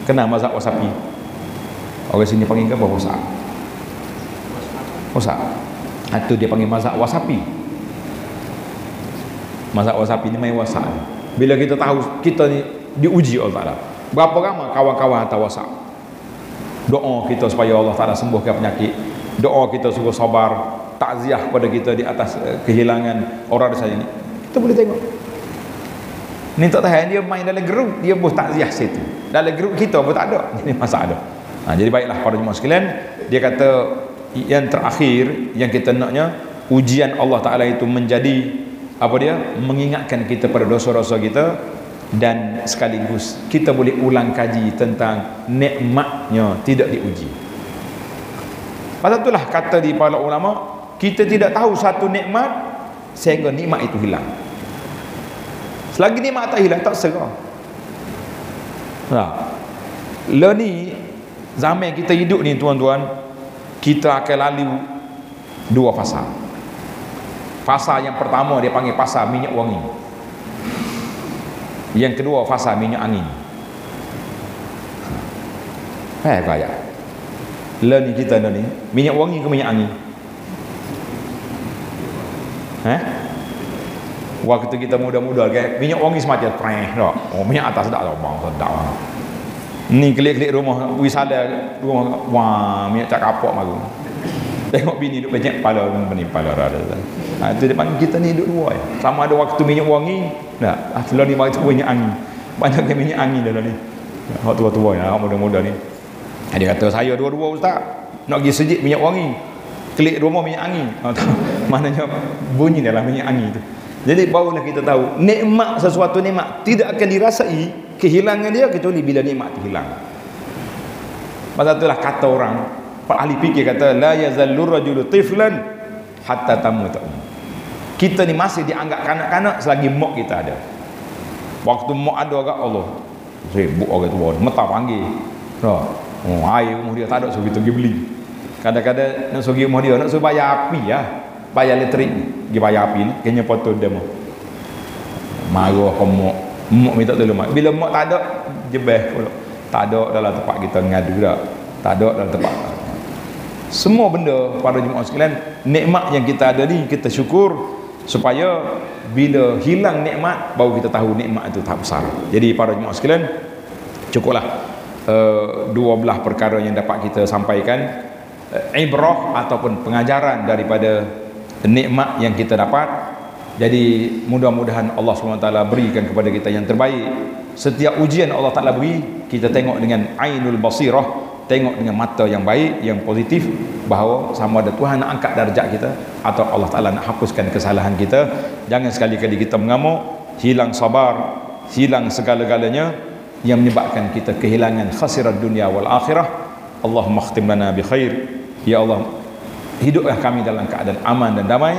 Kenal mazhab wasapi? Orang sini panggil apa wasap? Wasap. Itu dia panggil mazhab wasapi. Mazhab wasapi ni main wasap. Bila kita tahu kita ni diuji Allah Ta'ala, berapa ramai kawan-kawan hantar wasap, doa kita supaya Allah Ta'ala sembuhkan penyakit, doa kita suruh sabar, takziah kepada kita di atas kehilangan orang desa ini. Kita boleh tengok ni tak tahan, dia main dalam grup, dia buat takziah situ. Dalam grup kita pun tak ada, jadi masa ada. Jadi baiklah para jemaah sekalian, dia kata yang terakhir yang kita naknya, ujian Allah Ta'ala itu menjadi apa dia? Mengingatkan kita pada dosa-dosa kita, dan sekaligus kita boleh ulang kaji tentang nikmatnya tidak diuji. Pasal itulah kata di para ulama, kita tidak tahu satu nikmat sehingga nikmat itu hilang. Selagi nikmat tak hilang, tak serah. Lah ni zaman kita hidup ni tuan-tuan, kita akan lalu 2 fasa. Fasa yang pertama dia panggil fasa minyak wangi. Yang kedua fasa minyak angin. Kaya lah ni kita ni minyak wangi ke minyak angin? Waktu kita muda-muda kan, minyak wangi semacam preh tak? Oh, minyak atas tak tahu bang, sedap bang. Ni klik-klik rumah wisata rumah, wah minyak cak kapok maru. Tengok bini duk pencet kepala ni kepala rada. Itu dia panggil kita ni duduk 2 ya. Sama ada waktu minyak wangi, nah, setelah ni mari minyak angin. Banyak ke minyak angin dalam ni. Hak tua-tua ya, hak muda-muda ni. Dia kata saya 2 ustaz, nak pergi sejid minyak wangi. Klik rumah minyak angin. Maknanya bunyi dalam minyak angin tu. Jadi barulah kita tahu nikmat, sesuatu nikmat tidak akan dirasai kehilangan dia kecuali bila nikmat itu hilang. Pasal itulah kata orang, para ahli fikih kata la yazallur rajulu tiflan hatta tamut. Kita ni masih dianggap kanak-kanak selagi mak kita ada. Waktu mak ada agak Allah sibuk orang tua meta panggil. Air rumah dia tak ada, suruh kita pergi beli. Kadang-kadang nak suruh rumah dia, nak suruh bayar api ya, bayar elektrik, pergi bayar api ni, kena potong dia mah. Marah ke mak minta tolong mak. Bila mak tak ada, jebeh pula. Tak ada dalam tempat kita ngadu dah. Tak ada dalam tempat. Semua benda para jemaah sekalian, nikmat yang kita ada ni kita syukur, supaya bila hilang nikmat baru kita tahu nikmat itu tak besar. Jadi para jemaah sekalian, cukuplah 12 perkara yang dapat kita sampaikan, ibrah ataupun pengajaran daripada nikmat yang kita dapat. Jadi mudah-mudahan Allah SWT berikan kepada kita yang terbaik. Setiap ujian Allah Ta'ala beri, kita tengok dengan ainul basirah, tengok dengan mata yang baik, yang positif, bahawa sama ada Tuhan nak angkat darjat kita atau Allah Ta'ala nak hapuskan kesalahan kita. Jangan sekali-kali kita mengamuk, hilang sabar, hilang segala-galanya yang menyebabkan kita kehilangan khasirat dunia wal akhirah. Allahumma khtim lana bi khair. Ya Allah, hiduplah kami dalam keadaan aman dan damai,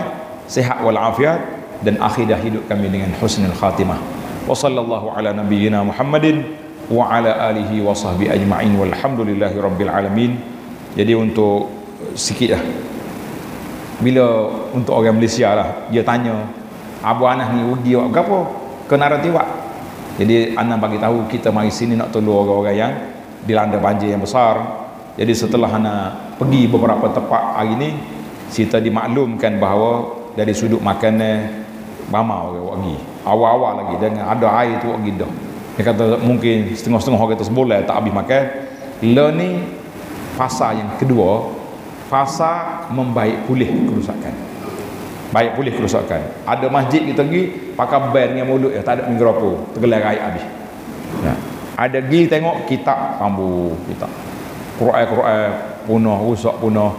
sehat wal afiat, dan akhidah hidup kami dengan husnul khatimah. Wa sallallahu ala nabiyyina Muhammadin wa ala alihi wa sahbihi ajma'in walhamdulillahi rabbil alamin. Jadi untuk sikit lah, bila untuk orang Malaysia lah, dia tanya Abu Anas ni rugi awak berapa kena ratiwak. Jadi Anas bagi tahu kita mari sini nak tolong orang-orang yang dilanda banjir yang besar. Jadi setelah Anas pergi beberapa tempat hari ni, kita dimaklumkan bahawa dari sudut makanan ramai orang pergi awal-awal lagi dengan ada air tu pergi dah. Dia kata mungkin setengah-setengah orang tu sebulan tak habis makan. Lah ni fasa yang kedua, fasa membaik pulih kerusakan. Baik pulih kerusakan. Ada masjid kita pergi pakai band dengan mulut tak ada mikrofon, tergelar air habis. Ya. Ada pergi tengok kitab tambu kitab. Quran punah, rusak punah.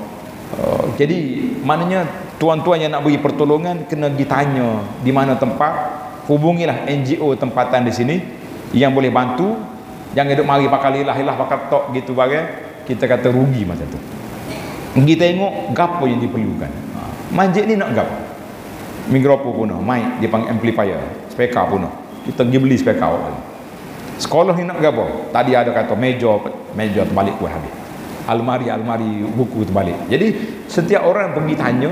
Jadi maknanya tuan-tuan yang nak beri pertolongan kena pergi tanya di mana tempat, hubungilah NGO tempatan di sini yang boleh bantu. Jangan duduk mari pakai lilah pakai tok gitu bagai, kita kata rugi macam tu. Pergi tengok gapo yang diperlukan. Masjid ni nak gapo? Mikrofon punah, mic dia panggil amplifier, speaker punah. Kita pergi beli speaker awal. Sekolah ni nak gapo? Tadi ada kata meja terbalik kuat habis. Almari buku terbalik. Jadi setiap orang pergi tanya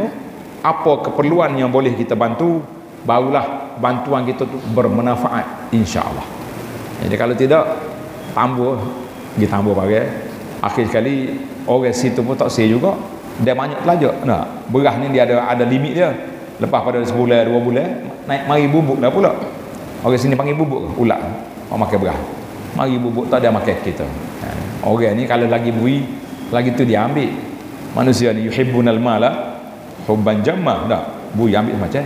apa keperluan yang boleh kita bantu, barulah bantuan kita tu bermanfaat insya-Allah. Jadi kalau tidak ditambah bagai akhir sekali orang situ pun tak sih juga, dia banyak pelajar. Nah, beras ni dia ada limit dia. Lepas pada sebulan 2 bulan naik mari bubuk dah pula. Orang sini panggil bubuk ulat. Orang makan beras. Mari bubuk tak ada makan kita. Orang ni kalau lagi bui, lagi tu dia ambil. Manusia ni yuhibbunal mala hubban jamma. Dah, bui ambil macam.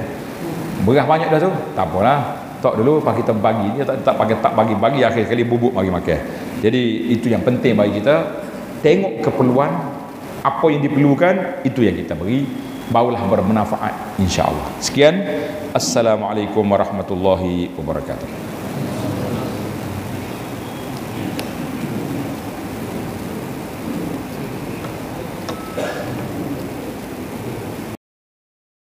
Beras banyak dah tu. Tak apalah. Tak dulu pas kita bagi, dia tak bagi akhir kali bubuk mari makan. Jadi itu yang penting bagi kita, tengok keperluan apa yang diperlukan, itu yang kita beri, barulah bermanfaat insya-Allah. Sekian, assalamualaikum warahmatullahi wabarakatuh.